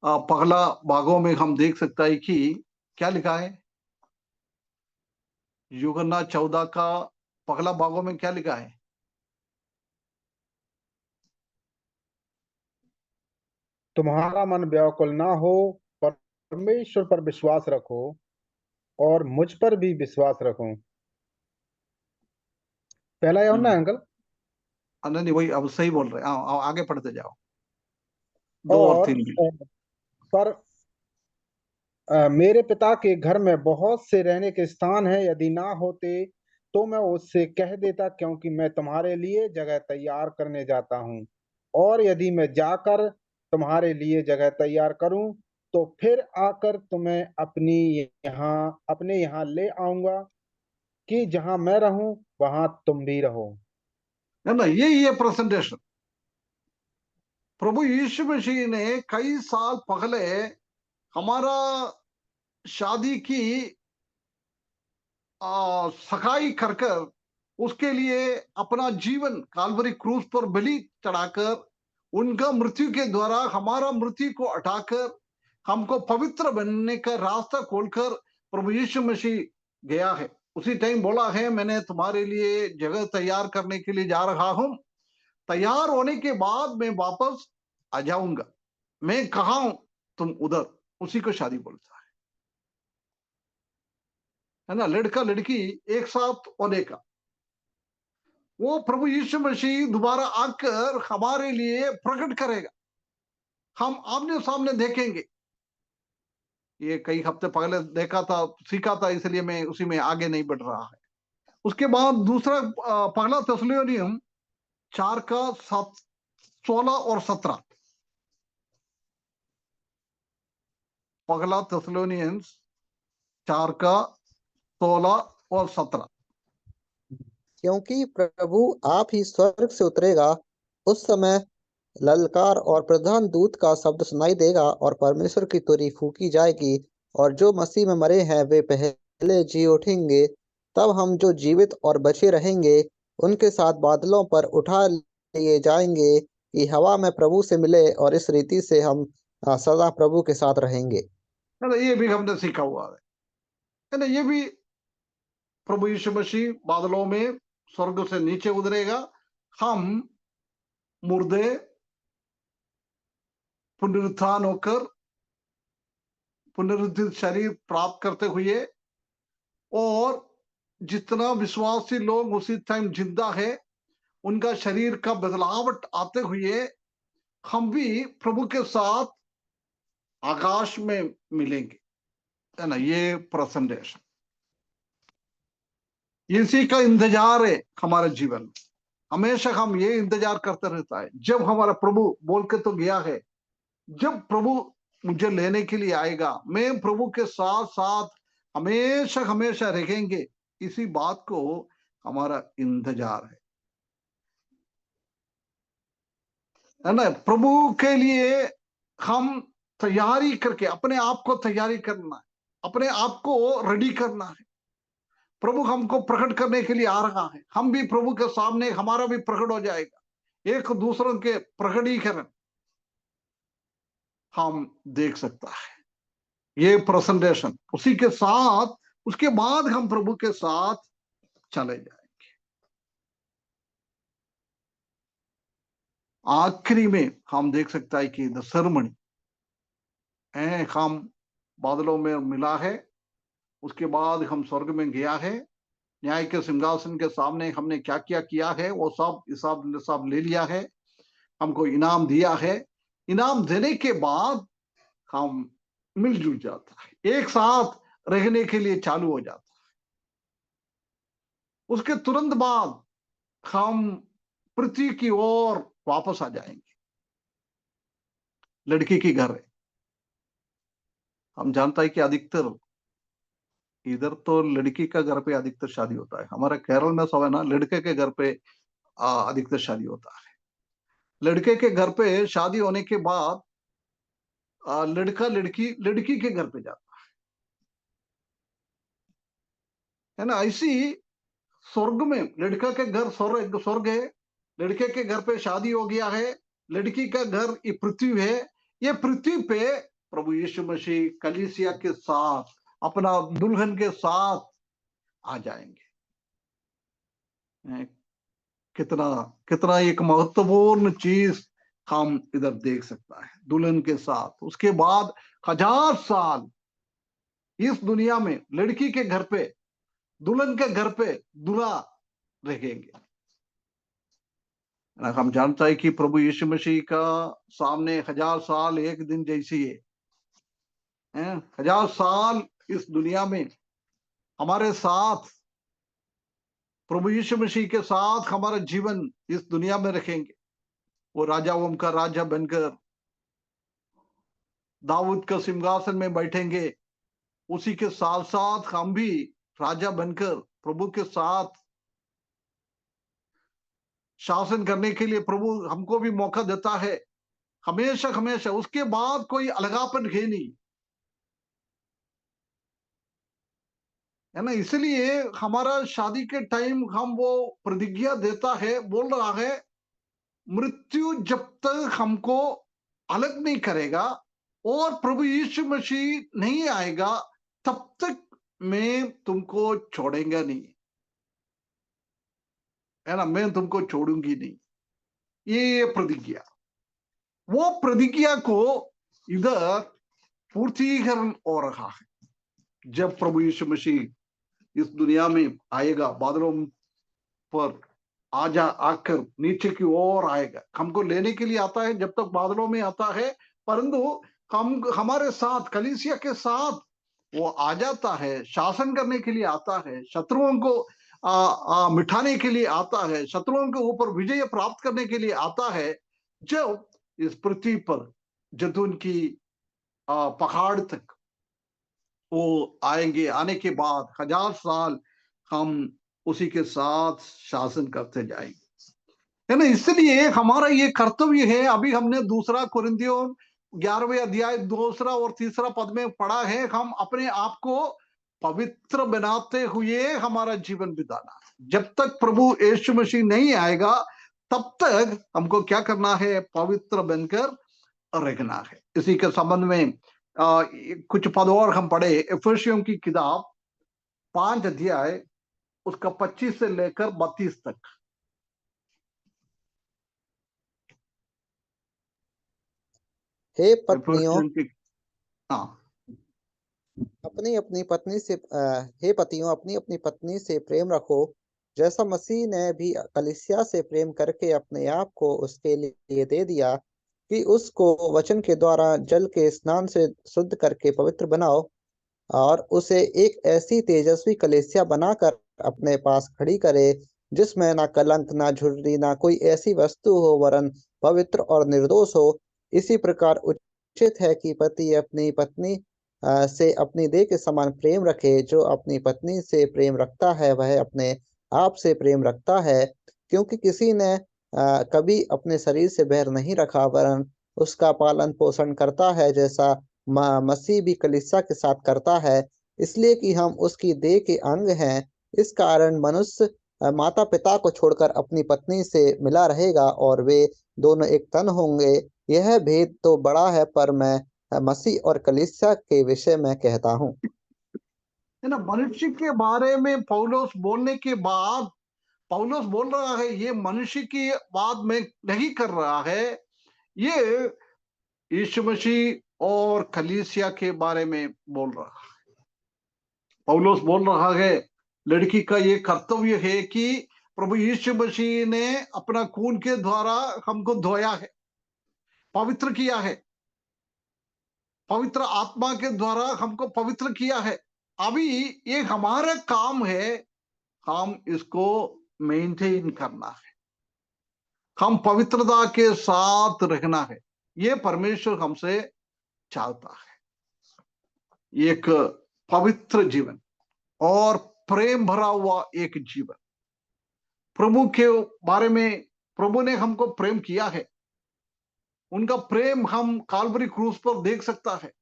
पहला भागों में हम देख सकता है कि क्या लिखा है। यूहन्ना 14 का पहला भागों में क्या लिखा है। तुम्हारा मन व्याकुल ना हो, परमेश्वर पर विश्वास रखो, और मुझ पर भी विश्वास रखो। पहला यौन ना अंकल। नहीं वही अब सही बोल रहे हैं। आगे पढ़ते जाओ, 2 और 3 भी। पर मेरे पिता के घर में बहुत से रहने के स्थान हैं, यदि ना होते तो मैं उससे कह देता, क्योंकि मैं तुम्हारे लिए जगह तैयार करने जाता हूँ। और यदि मैं जाकर तुम्हारे लिए जगह तैयार करूँ तो फिर आकर तुम्हें अपने यहाँ ले आऊंगा, कि जहाँ मैं रहूं वहां तुम भी रहो। है ना, यही है प्रेजेंटेशन। प्रभु यीशु मसीह ने कई साल पहले हमारा शादी की सगाई कर कर उसके लिए अपना जीवन काल्वरी क्रूस पर बलि चढ़ाकर उनका मृत्यु के द्वारा हमारा मृत्यु को हटाकर हमको पवित्र बनने का रास्ता खोलकर प्रभु यीशु मसीह गया है। उसी टाइम बोला है, मैंने तुम्हारे लिए जगह तैयार करने के लिए जा रहा हूं, तैयार होने के बाद मैं वापस आ जाऊंगा, मैं कहा हूं तुम उधर। उसी को शादी बोलता है ना, लड़का लड़की एक साथ होने का। वो प्रभु यीशु मसीह दोबारा आकर हमारे लिए प्रकट करेगा, हम आमने सामने देखेंगे। ये कई हफ्ते पहले देखा था, सीखा था, इसलिए मैं उसी में आगे नहीं बढ़ रहा है। उसके बाद दूसरा पहला थिस्सलुनीय 4 का 16 और 17। पहला थिस्सलुनीय 4 का 16 और 17। क्योंकि प्रभु आप ही स्वर्ग से उतरेगा, उस समय ललकार और प्रधान दूत का शब्द सुनाई देगा और परमेश्वर की तुरही फूंकी जाएगी, और जो मसीह में मरे हैं वे पहले जी उठेंगे। तब हम जो जीवित और बचे रहेंगे उनके साथ बादलों पर उठा लिए जाएंगे कि हवा में प्रभु से मिले, और इस रीति से हम सदा प्रभु के साथ रहेंगे। है ना, ये भी हमने सीखा हुआ है ना। ये भी प्रभु यीशु मसीह बादलों में स्वर्ग से नीचे उतरेगा, हम मुर्दे पुनरुत्थान होकर पुनरुत्थित शरीर प्राप्त करते हुए, और जितना विश्वासी लोग उसी टाइम जिंदा है उनका शरीर का बदलावट आते हुए हम भी प्रभु के साथ आकाश में मिलेंगे। है ना, ये प्रेजेंटेशन, इसी का इंतजार है हमारे जीवन में। हमेशा हम ये इंतजार करते रहता है, जब हमारा प्रभु बोल के तो गया है, जब प्रभु मुझे लेने के लिए आएगा मैं प्रभु के साथ साथ हमेशा हमेशा रहेंगे। इसी बात को हमारा इंतजार है ना। प्रभु के लिए हम तैयारी करके अपने आप को तैयारी करना है, अपने आप को रेडी करना है। प्रभु हमको प्रकट करने के लिए आ रहा है, हम भी प्रभु के सामने हमारा भी प्रकट हो जाएगा। एक दूसरों के प्रकटीकरण हम देख सकता है, ये प्रेजेंटेशन। उसी के साथ उसके बाद हम प्रभु के साथ चले जाएंगे। आखिरी में हम देख सकता है कि द सेरेमनी हम बादलों में मिला है, उसके बाद हम स्वर्ग में गया है, न्याय के सिंहासन के सामने हमने क्या क्या किया है वो सब हिसाब ले लिया है, हमको इनाम दिया है। इनाम देने के बाद हम मिलजुल जाता है, एक साथ रहने के लिए चालू हो जाता है। उसके तुरंत बाद हम पृथ्वी की ओर वापस आ जाएंगे। लड़की की घर है, हम जानता है कि अधिकतर इधर तो लड़की का घर पे अधिकतर शादी होता है। हमारे केरल में सब है ना, लड़के के घर पे अधिकतर शादी होता है। लड़के के घर पे शादी होने के बाद लड़का लड़की के घर पे जाता है ना। ऐसी स्वर्ग में लड़का के घर स्वर्ग है, लड़के के घर पे शादी हो गया है, लड़की का घर ये पृथ्वी है। ये पृथ्वी पे प्रभु यीशु मसीह कलीसिया के साथ अपना दुल्हन के साथ आ जाएंगे। कितना कितना एक महत्वपूर्ण चीज हम इधर देख सकता है, दुल्हन के साथ। उसके बाद 1000 साल इस दुनिया में लड़की के घर पे, दुल्हन के घर पे दूल्हा रहेंगे। हम जानता है कि प्रभु यीशु मसीह का सामने 1000 साल एक दिन जैसी है। 1000 साल इस दुनिया में हमारे साथ, प्रभु यीशु मसीह के साथ हमारा जीवन इस दुनिया में रखेंगे। वो राजाओं का राजा बनकर दाऊद का सिंहासन में बैठेंगे। उसी के साथ साथ हम भी राजा बनकर प्रभु के साथ शासन करने के लिए प्रभु हमको भी मौका देता है, हमेशा हमेशा। उसके बाद कोई अलगापन है नहीं, है ना। इसलिए हमारा शादी के टाइम हम वो प्रतिज्ञा देता है, बोल रहा है, मृत्यु जब तक हमको अलग नहीं करेगा और प्रभु यीशु मसीह नहीं आएगा तब तक मैं तुमको छोड़ेगा नहीं, है ना। मैं तुमको छोड़ूंगी नहीं, ये प्रतिज्ञा। वो प्रतिज्ञा को इधर पूर्तिकरण हो रहा है। जब प्रभु यीशु मसीह इस दुनिया में आएगा, बादलों पर आकर नीचे की ओर आएगा, हमको लेने के लिए आता है। जब तक बादलों में आता है, परंतु हम हमारे साथ, कलीसिया के साथ वो आ जाता है, शासन करने के लिए आता है, शत्रुओं को मिटाने के लिए आता है, शत्रुओं के ऊपर विजय प्राप्त करने के लिए आता है। जब इस पृथ्वी पर जैतून की पहाड़ तक वो आएंगे, आने के बाद 1000 साल हम उसी के साथ शासन करते जाएंगे, है ना। इसलिए हमारा ये कर्तव्य है। अभी हमने 2 कुरिन्थियों 11वें अध्याय 2 और 3 पद में पढ़ा है, हम अपने आप को पवित्र बनाते हुए हमारा जीवन बिताना है। जब तक प्रभु यीशु मसीह नहीं आएगा तब तक हमको क्या करना है? पवित्र बनकर रखना है। इसी के संबंध में कुछ पद और हम पढ़े। इफिसियों की किताब 5 अध्याय उसका 25 से लेकर 32 तक। हे पत्नियों, इफिसियों की, हाँ, अपनी अपनी पत्नी से हे पतियों, अपनी अपनी पत्नी से प्रेम रखो, जैसा मसीह ने भी कलीसिया से प्रेम करके अपने आप को उसके लिए दे दिया, कि उसको वचन के द्वारा जल के स्नान से शुद्ध करके पवित्र बनाओ, और उसे एक ऐसी तेजस्वी कलीसिया बनाकर अपने पास खड़ी करे, जिसमें ना कलंक, ना झुर्री, ना कोई ऐसी वस्तु हो, वरन पवित्र और निर्दोष हो। इसी प्रकार उचित है कि पति अपनी पत्नी से अपनी देह के समान प्रेम रखे। जो अपनी पत्नी से प्रेम रखता है वह अपने आप से प्रेम रखता है, क्योंकि किसी ने कभी अपने शरीर से बैर नहीं रखा, वरन उसका पालन पोषण करता है, जैसा मसीह भी कलीसिया के साथ करता है, इसलिए कि हम उसकी देह के अंग हैं। इस कारण मनुष्य माता पिता को छोड़कर अपनी पत्नी से मिला रहेगा और वे दोनों एक तन होंगे। यह भेद तो बड़ा है, पर मैं मसीह और कलीसिया के विषय में कहता हूँ। है ना। मनुष्य के बारे में पौलुस बोलने के बाद पौलुस बोल रहा है, ये मनुष्य की बात में नहीं कर रहा है, ये यीशु मसीह और कलीसिया के बारे में बोल रहा है। पौलुस बोल रहा है, लड़की का ये कर्तव्य है कि प्रभु यीशु मसीह ने अपना खून के द्वारा हमको धोया है, पवित्र किया है, पवित्र आत्मा के द्वारा हमको पवित्र किया है। अभी ये हमारा काम है, हम इसको मेंटेन करना है, हम पवित्रता के साथ रहना है। ये परमेश्वर हमसे चाहता है, एक पवित्र जीवन और प्रेम भरा हुआ एक जीवन। प्रभु के बारे में, प्रभु ने हमको प्रेम किया है, उनका प्रेम हम काल्वरी क्रूस पर देख सकता है।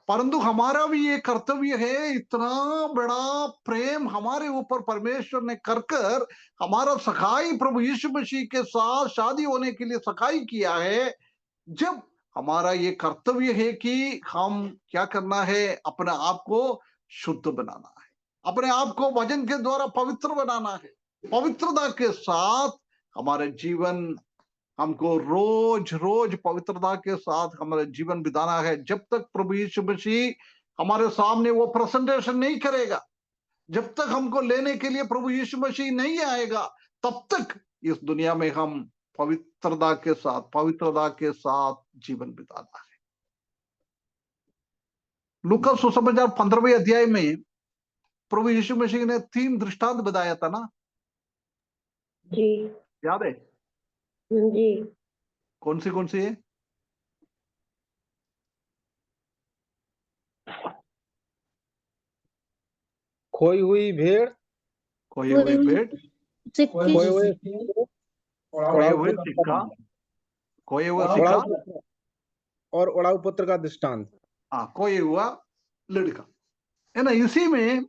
परंतु हमारा भी ये कर्तव्य है, इतना बड़ा प्रेम हमारे ऊपर परमेश्वर ने कर हमारा सखाई प्रभु यीशु मसीह के साथ शादी होने के लिए सखाई किया है। जब हमारा ये कर्तव्य है कि हम क्या करना है? अपने आप को शुद्ध बनाना है, अपने आप को वचन के द्वारा पवित्र बनाना है। पवित्रता के साथ हमारे जीवन, हमको रोज रोज पवित्रता के साथ हमारा जीवन बिताना है, जब तक प्रभु यीशु मसीह हमारे सामने वो प्रेजेंटेशन नहीं करेगा, जब तक हमको लेने के लिए प्रभु यीशु मसीह नहीं आएगा, तब तक इस दुनिया में हम पवित्रता के साथ जीवन बिताना है। लूका सुसमाचार 15वें अध्याय में प्रभु यीशु मसीह ने 3 दृष्टांत बताया था ना, जी याद है? जी। कौन सी है? खोई हुई भेड़, खोए हुए भेड़, खोए हुए सिक्के, खोए उड़ाऊ हुए पुत्र सिक्का, खोए हुए का सिक्का, उड़ाऊ पुत्र और उड़ाऊ पुत्र का दृष्टांत। हाँ, खोए हुआ लड़का, है ना। इसी में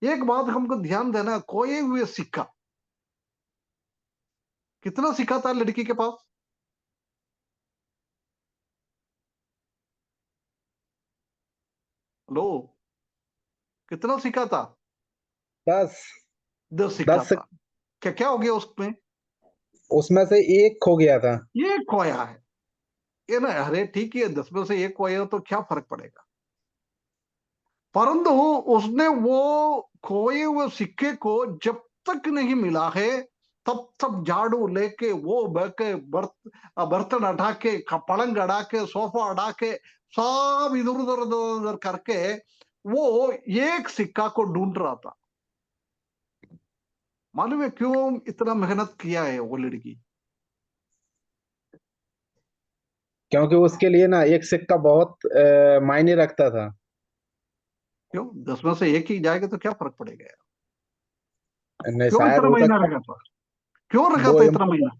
एक बात हमको ध्यान देना, खोए हुए सिक्का, कितना सिक्का था लड़की के पास? हेलो, कितना सिक्का था? 10 10 सिक्का 10 था। क्या क्या हो गया उसमें? उसमें से एक खो गया था। ये खोया है, ये ना। अरे ठीक है, 10 में से एक खोया तो क्या फर्क पड़ेगा, परंतु उसने वो खोए हुए सिक्के को जब तक नहीं मिला है, तब तक झाड़ू लेके वो बर्तन हटा के, पलंग हटा के, सोफा हटा के, सब इधर उधर इधर उधर करके वो एक सिक्का को ढूंढ रहा था। मालूम है क्यों इतना मेहनत किया है वो लड़की? क्योंकि उसके लिए ना एक सिक्का बहुत मायने रखता था। क्यों? 10 में से एक ही जाएगा तो क्या फर्क पड़ेगा यार? नहीं, क्यों शायद इतना हो महीना सकता रखा था? क्यों रखा वो था इतना महीना?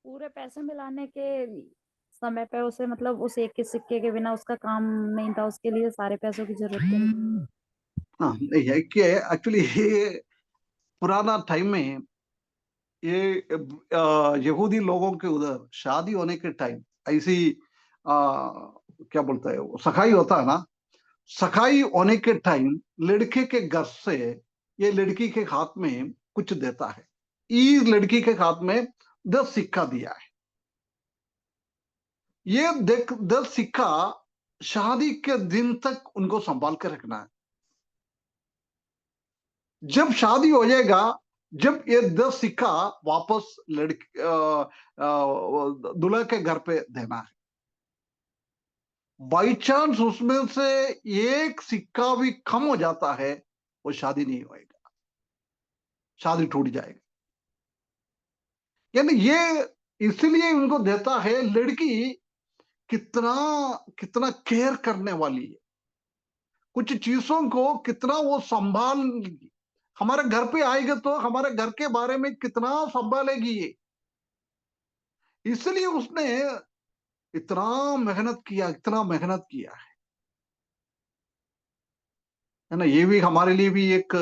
पूरे पैसे मिलाने के समय पे उसे मतलब उस एक के सिक्के के बिना उसका काम नहीं था, उसके लिए सारे पैसों की जरूरत थी। हाँ, नहीं है कि एक्चुअली ये पुराना टाइम में ये यहूदी लोगों के उधर शादी होने के टाइम ऐसी क्या बोलता है वो, सगाई होता है ना, सगाई होने के टाइम लड़के के घर से ये लड़की के हाथ में कुछ देता है। इस लड़की के हाथ में 10 सिक्का दिया है। ये 10 सिक्का शादी के दिन तक उनको संभाल कर रखना है। जब शादी हो जाएगा, जब ये 10 सिक्का वापस लड़की दूल्हा के घर पे देना है। बाई चांस उसमें से एक सिक्का भी कम हो जाता है, वो शादी नहीं होएगा, शादी टूट जाएगा। यानी ये इसलिए उनको देता है, लड़की कितना कितना केयर करने वाली है, कुछ चीजों को कितना वो संभाल, हमारे घर पे आएगा तो हमारे घर के बारे में कितना संभालेगी ये। इसलिए उसने इतना मेहनत किया, इतना मेहनत किया है ना। ये भी हमारे लिए भी एक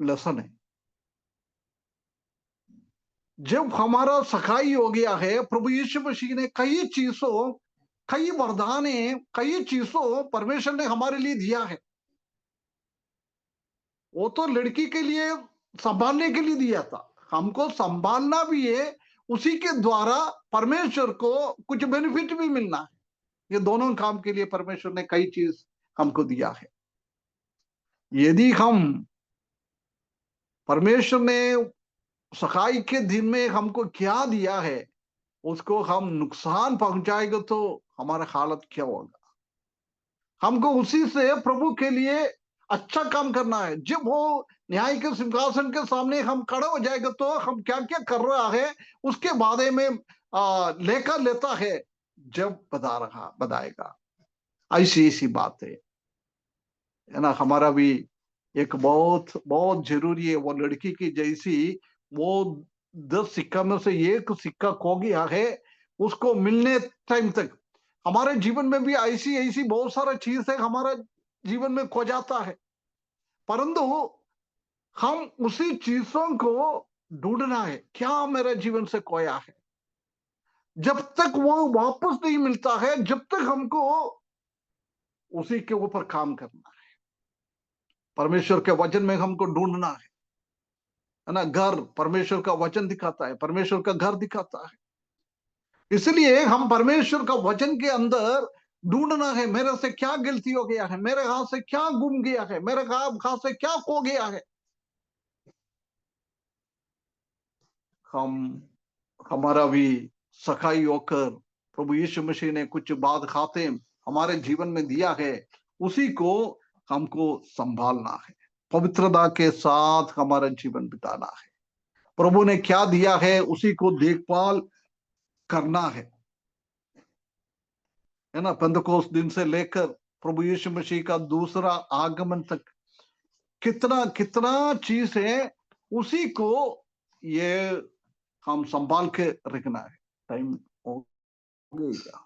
लेसन है। जब हमारा सखाई हो गया है, प्रभु यीशु मसीह ने कई चीजों, कई वरदाने, कई चीजों परमेश्वर ने हमारे लिए दिया है। वो तो लड़की के लिए संभालने के लिए दिया था, हमको संभालना भी है। उसी के द्वारा परमेश्वर को कुछ बेनिफिट भी मिलना है। ये दोनों काम के लिए परमेश्वर ने कई चीज हमको दिया है। यदि हम परमेश्वर ने सखाई के दिन में हमको क्या दिया है, उसको हम नुकसान पहुंचाएंगे तो हमारा हालत क्या होगा? हमको उसी से प्रभु के लिए अच्छा काम करना है। जब वो न्याय के सिंहासन के सामने हम खड़े हो जाएंगे तो हम क्या क्या कर रहा है उसके बारे में लेखा लेता है, जब बताएगा। ऐसी ऐसी बात है ना। हमारा भी एक बहुत बहुत जरूरी है, वो लड़की की जैसी वो 10 सिक्का में से एक सिक्का खो गया है, उसको मिलने टाइम तक हमारे जीवन में भी ऐसी ऐसी बहुत सारा चीज है हमारा जीवन में खो जाता है, परंतु हम उसी चीजों को ढूंढना है, क्या मेरे जीवन से खोया है। जब तक वो वापस नहीं मिलता है, जब तक हमको उसी के ऊपर काम करना है। परमेश्वर के वचन में हमको ढूंढना है ना। घर परमेश्वर का वचन दिखाता है, परमेश्वर का घर दिखाता है। इसलिए हम परमेश्वर का वचन के अंदर ढूंढना है, मेरे से क्या गलती हो गया है, मेरे हाथ से क्या गुम गया है, मेरे हाथ से क्या खो गया है। हम हमारा भी सखाई होकर प्रभु यीशु मसीह ने कुछ बात खाते हमारे जीवन में दिया है, उसी को हमको संभालना है, पवित्रता के साथ हमारा जीवन बिताना है। प्रभु ने क्या दिया है उसी को देखभाल करना है ना। पेंतकोस्त दिन से लेकर प्रभु यीशु मसीह का दूसरा आगमन तक कितना कितना चीज है, उसी को ये हम संभाल के रखना है। टाइम हो गया,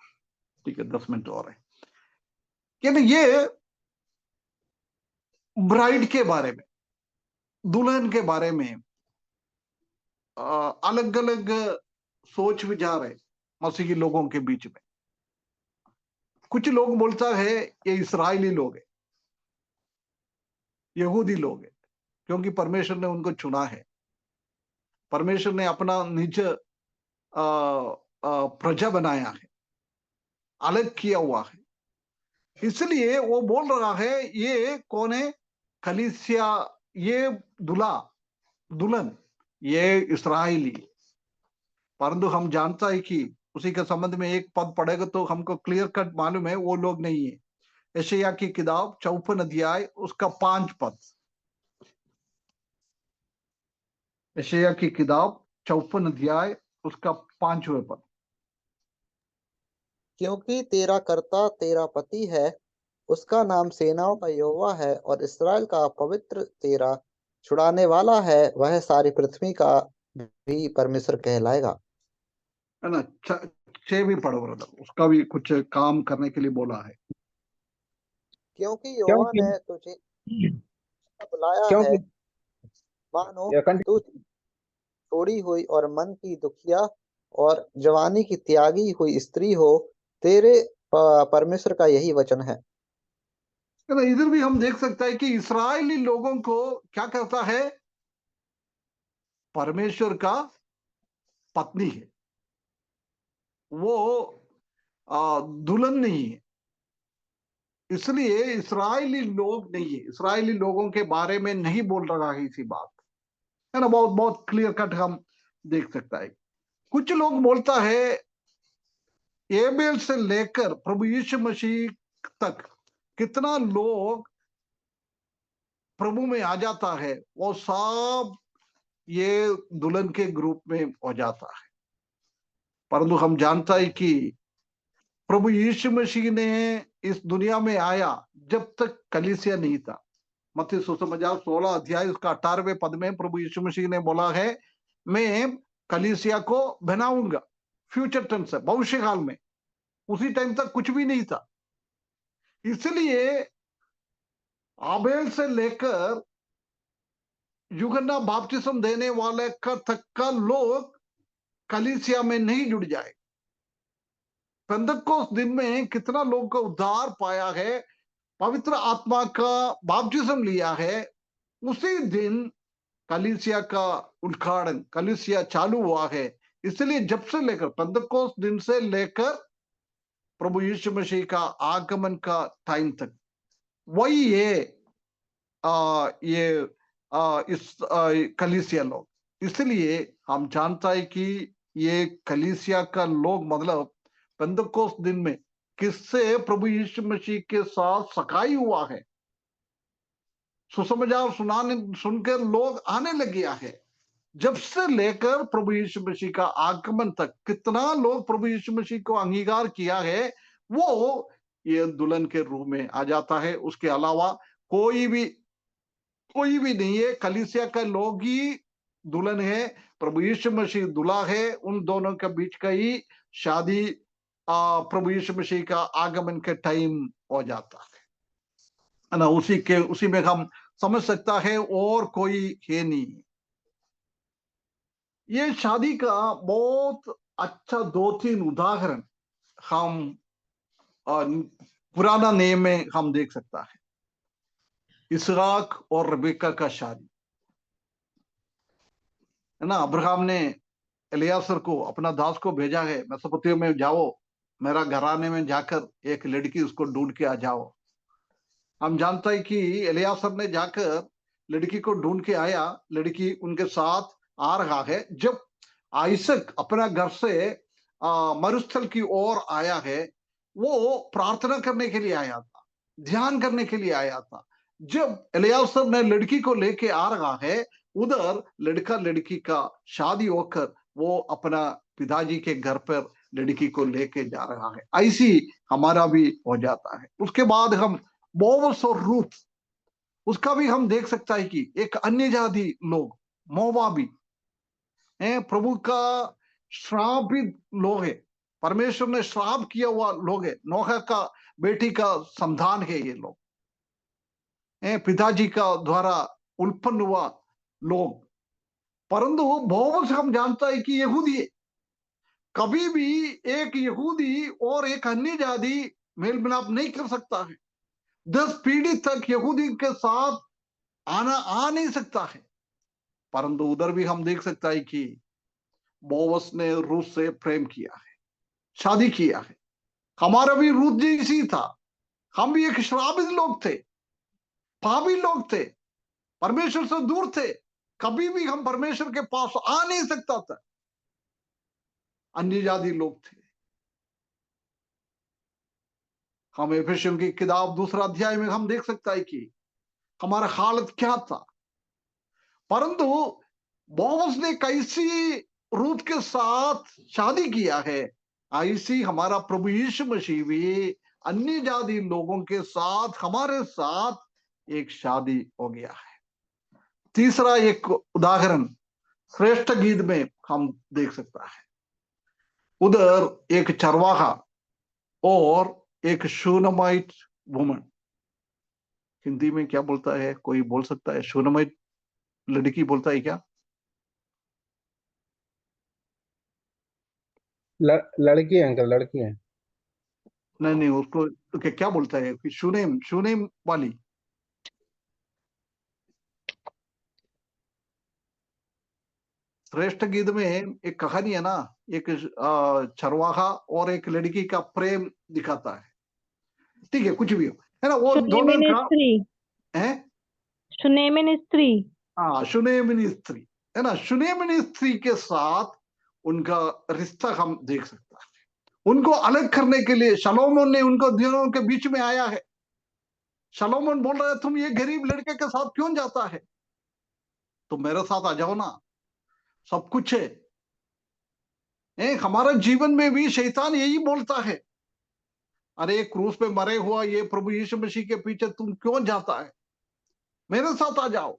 ठीक है, 10 मिनट और है। ये ब्राइड के बारे में, दुल्हन के बारे में अलग अलग सोच विचार है मसीही लोगों के बीच में। कुछ लोग बोलता है ये इस्राएली लोग है, यहूदी लोग है, क्योंकि परमेश्वर ने उनको चुना है, परमेश्वर ने अपना निज प्रजा बनाया है, अलग किया हुआ है। इसलिए वो बोल रहा है ये कौन है, कलीसिया, ये दुल्हन ये इस्राएली। परंतु हम जानता है कि उसी के संबंध में एक पद पढ़ेगा तो हमको क्लियर कट मालूम है वो लोग नहीं है। यशायाह की किताब 54 अध्याय उसका 5 पद, यशायाह की किताब 54 अध्याय उसका 5वें पद। क्योंकि तेरा कर्ता तेरा पति है, उसका नाम सेनाओं का यहोवा है, और इस्राएल का पवित्र तेरा छुड़ाने वाला है, वह सारी पृथ्वी का भी परमेश्वर कहलाएगा। है ना। 6 भी पढ़ो ब्रदर, उसका भी कुछ काम करने के लिए बोला है। क्योंकि यहोवा क्योंकि ने तुझे बुलाया है, क्योंकि मानो यह तू छोड़ी हुई और मन की दुखिया और जवानी की त्यागी हुई स्त्री हो, तेरे परमेश्वर का यही वचन है। ना, इधर भी हम देख सकते हैं कि इस्राएली लोगों को क्या कहता है, परमेश्वर का पत्नी है, वो दुल्हन नहीं है। इसलिए इस्राएली लोग नहीं है, इस्राएली लोगों के बारे में नहीं बोल रहा है इसी बात, है ना। बहुत बहुत क्लियर कट हम देख सकता है। कुछ लोग बोलता है एबेल से लेकर प्रभु यीशु मसीह तक कितना लोग प्रभु में आ जाता है, वो सब ये दुल्हन के ग्रुप में हो जाता है। परंतु हम जानता है कि प्रभु यीशु मसीह ने इस दुनिया में आया जब तक कलीसिया नहीं था। मत्ती सुसमाचार 16 अध्याय उसका 18वें पद में प्रभु यीशु मसीह ने बोला है मैं कलीसिया को बनाऊंगा, फ्यूचर टेंस है, भविष्य काल में। उसी टाइम तक कुछ भी नहीं था। इसलिए आबेल से लेकर यूहन्ना बपतिस्मा देने वाले का तक का लोग कलीसिया में नहीं जुड़ जाए। पेंतकोस्त दिन में कितना लोग का उद्धार पाया है, पवित्र आत्मा का बपतिस्मा लिया है, उसी दिन कलीसिया का उद्घाटन, कलीसिया चालू हुआ है। इसलिए जब से लेकर पेंतकोस्त दिन से लेकर प्रभु यीशु मसीह का आगमन का टाइम तक वही है ये इस कलीसिया लोग। इसलिए हम जानता है कि ये कलीसिया का लोग मतलब पेंतकोस्त दिन में किससे प्रभु यीशु मसीह के साथ सगाई हुआ है, सुसमाचार सुनाने सुनकर लोग आने लग गया है। जब से लेकर प्रभु यीशु मसीह का आगमन तक कितना लोग प्रभु यीशु मसीह को अंगीकार किया है, वो ये दुल्हन के रूप में आ जाता है। उसके अलावा कोई भी नहीं है। कलीसिया का लोग ही दुल्हन है, प्रभु यीशु मसीह दूल्हा है। उन दोनों के बीच का ही शादी प्रभु यीशु मसीह का आगमन के टाइम हो जाता है ना। उसी में हम समझ सकता है और कोई है नहीं। ये शादी का बहुत अच्छा 2-3 उदाहरण हम पुराना नियम में हम देख सकता है। इसहाक और रबेका का शादी, है ना। अब्राहम ने एलियासर को, अपना दास को भेजा है, मेसोपोटामिया में जाओ, मेरा घराने में जाकर एक लड़की उसको ढूंढ के आ जाओ। हम जानते हैं कि एलियासर ने जाकर लड़की को ढूंढ के आया, लड़की उनके साथ आ रहा है। जब आइसक अपना घर से मरुस्थल की ओर आया है, वो प्रार्थना करने के लिए आया था, ध्यान करने के लिए आया था। जब एलियासर ने लड़की को लेके आ रहा है, उधर लड़का लड़की का शादी होकर वो अपना पिताजी के घर पर लड़की को लेके जा रहा है। ऐसी हमारा भी हो जाता है। उसके बाद हम बोवस और रूथ, उसका भी हम देख सकता है कि एक अन्य जाति लोग, मोवाबी हैं, प्रभु का श्रापित लोग है, परमेश्वर ने श्राप किया हुआ लोग है, नोहा का बेटी का संतान है ये लोग, पिताजी का द्वारा उत्पन्न हुआ लोग। परंतु बोवस हम जानता है कि यहूदी है। कभी भी एक यहूदी और एक अन्य जाति मेल मिलाप नहीं कर सकता है। 10 पीढ़ी तक यहूदी के साथ आ नहीं सकता है। परंतु उधर भी हम देख सकता है कि बोवस ने रूस से प्रेम किया है, शादी किया है। हमारा भी रूस जैसी था। हम भी एक श्रापित लोग थे, पापी लोग थे, परमेश्वर से दूर थे। कभी भी हम परमेश्वर के पास आ नहीं सकता था, अन्य जाति लोग थे। हम एफेसियों की किताब 2 अध्याय में हम देख सकता है कि हमारा हालत क्या था। परंतु बोवस ने कैसी रूथ के साथ शादी किया है, ऐसी हमारा प्रभु यीशु मसीह भी अन्य जाति लोगों के साथ, हमारे साथ एक शादी हो गया है। तीसरा एक उदाहरण श्रेष्ठ गीत में हम देख सकता है। उधर एक चरवाहा और एक शूनामाइट वुमन, हिंदी में क्या बोलता है, कोई बोल सकता है? शूनामाइट लड़की बोलता है क्या? लड़की है अंकल, लड़की है। नहीं, उसको क्या बोलता है? शूनेम, शूनेम वाली। श्रेष्ठ गीत में एक कहानी है ना, एक चरवाहा और एक लड़की का प्रेम दिखाता है। ठीक है, कुछ भी हो, है ना, वो दोनों का है। शुनेमिन स्त्री, हाँ, शुनेमिनी स्त्री, है ना, शुनेमिनी स्त्री के साथ उनका रिश्ता हम देख सकता है। उनको अलग करने के लिए शलोमोन ने उनको दोनों के बीच में आया है। शलोमोन बोल रहा है, तुम ये गरीब लड़के के साथ क्यों जाता है, तुम मेरे साथ आ जाओ ना, सब कुछ है। हमारा जीवन में भी शैतान यही बोलता है, अरे क्रूस पे मरे हुआ ये प्रभु यीशु मसीह के पीछे तुम क्यों जाता है, मेरे साथ आ जाओ।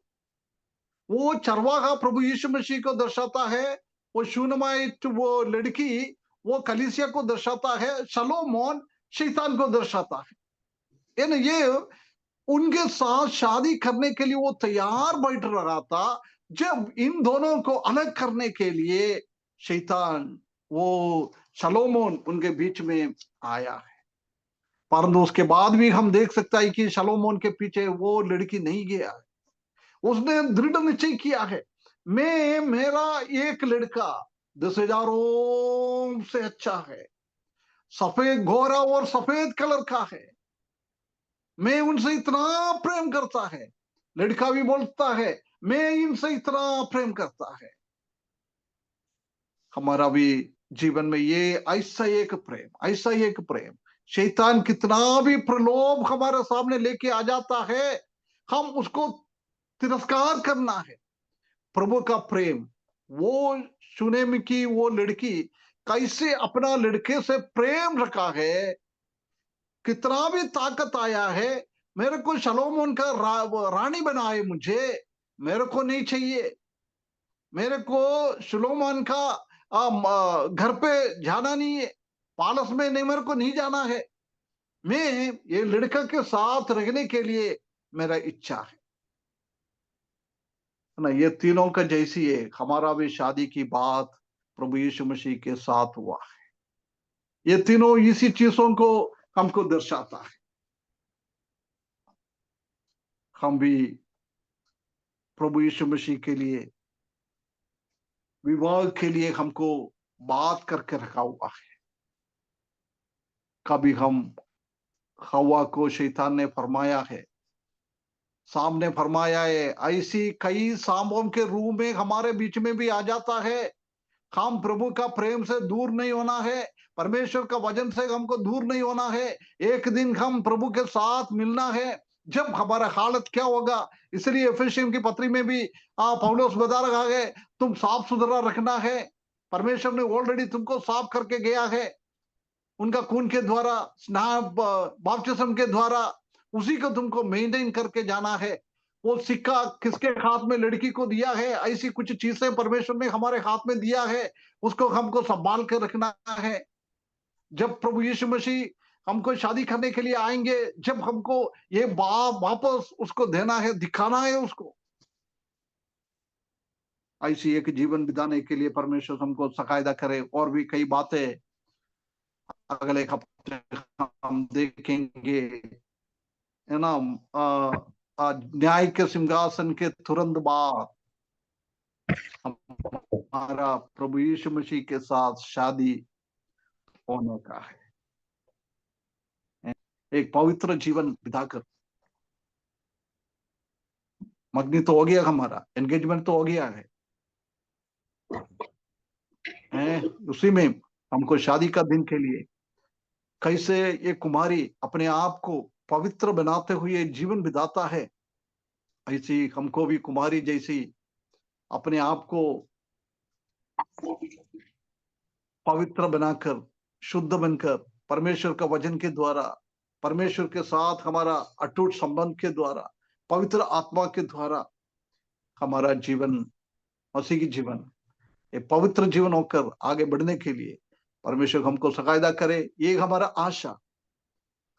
वो चरवाहा प्रभु यीशु मसीह को दर्शाता है, वो शूनामाइट वो लड़की वो कलीसिया को दर्शाता है, शलोमोन शैतान को दर्शाता है ना। ये उनके साथ शादी करने के लिए वो तैयार बैठ रहा था, जब इन दोनों को अलग करने के लिए शैतान वो शलोमोन उनके बीच में आया है। परंतु उसके बाद भी हम देख सकता है कि शलोमोन के पीछे वो लड़की नहीं गया है। उसने दृढ़ निश्चय किया है, मैं मेरा एक लड़का 10,000 से अच्छा है, सफेद गोरा और सफेद कलर का है, मैं उनसे इतना प्रेम करता है। लड़का भी बोलता है, मैं इनसे इतना प्रेम करता है। हमारा भी जीवन में ये ऐसा एक प्रेम, ऐसा एक प्रेम, शैतान कितना भी प्रलोभ हमारे सामने लेके आ जाता है, हम उसको तिरस्कार करना है। प्रभु का प्रेम, वो शूनेम की वो लड़की कैसे अपना लड़के से प्रेम रखा है, कितना भी ताकत आया है, मेरे को शलोमोन का रानी बनाए, मुझे मेरे को नहीं चाहिए, मेरे को शलोमोन का घर पे जाना नहीं है, पालस में नहीं, मेरे को नहीं जाना है, मैं ये लड़का के साथ रहने के लिए मेरा इच्छा है ना। ये तीनों का जैसी है, हमारा भी शादी की बात प्रभु यीशु मसीह के साथ हुआ है। ये तीनों इसी चीजों को हमको दर्शाता है। हम भी प्रभु यीशु मसीह के लिए विवाह के लिए हमको बात करके रखा हुआ है। कभी हम हवा को शैतान ने फरमाया है, सामने फरमाया है, ऐसी कई सांपों के रूप में हमारे बीच में भी आ जाता है। हम प्रभु का प्रेम से दूर नहीं होना है, परमेश्वर का वचन से हमको दूर नहीं होना है। एक दिन हम प्रभु के साथ मिलना है, जब हमारा हालत क्या होगा। इसलिए एफेसियन की पत्री में भी पौलुस बता रहा है, तुम साफ सुथरा रखना है। परमेश्वर ने ऑलरेडी तुमको साफ करके गया है, उनका खून के द्वारा, स्नान बपतिस्म के द्वारा, उसी को तुमको मेंटेन करके जाना है। वो सिक्का किसके हाथ में लड़की को दिया है, ऐसी कुछ चीजें परमेश्वर ने हमारे हाथ में दिया है, उसको हमको संभाल कर रखना है। जब प्रभु यीशु मसीह हमको शादी करने के लिए आएंगे, जब हमको ये वापस उसको देना है, दिखाना है उसको, ऐसी एक जीवन बिताने के लिए परमेश्वर हमको सहायता करे। और भी कई बातें अगले हफ्ते हम देखेंगे, है ना। न्याय के सिंहासन के तुरंत बाद हमारा प्रभु यीशु मसीह के साथ शादी होने का है। एक पवित्र जीवन बिताकर, मगनी तो हो गया, हमारा एंगेजमेंट तो हो गया है, उसी में हमको शादी का दिन के लिए कैसे ये कुमारी अपने आप को पवित्र बनाते हुए जीवन बिताता है, ऐसी हमको भी कुमारी जैसी अपने आप को पवित्र बनाकर, शुद्ध बनकर, परमेश्वर का वचन के द्वारा, परमेश्वर के साथ हमारा अटूट संबंध के द्वारा, पवित्र आत्मा के द्वारा हमारा जीवन, मसीह की जीवन, ये पवित्र जीवन होकर आगे बढ़ने के लिए परमेश्वर हमको सहायता करे। ये हमारा आशा,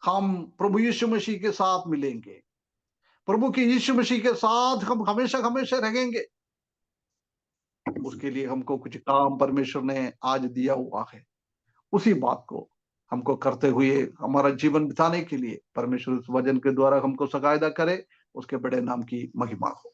हम प्रभु यीशु मसीह के साथ मिलेंगे, प्रभु के यीशु मसीह के साथ हम हमेशा हमेशा रहेंगे। उसके लिए हमको कुछ काम परमेश्वर ने आज दिया हुआ है, उसी बात को हमको करते हुए हमारा जीवन बिताने के लिए परमेश्वर इस वचन के द्वारा हमको सहायता करे। उसके बड़े नाम की महिमा हो।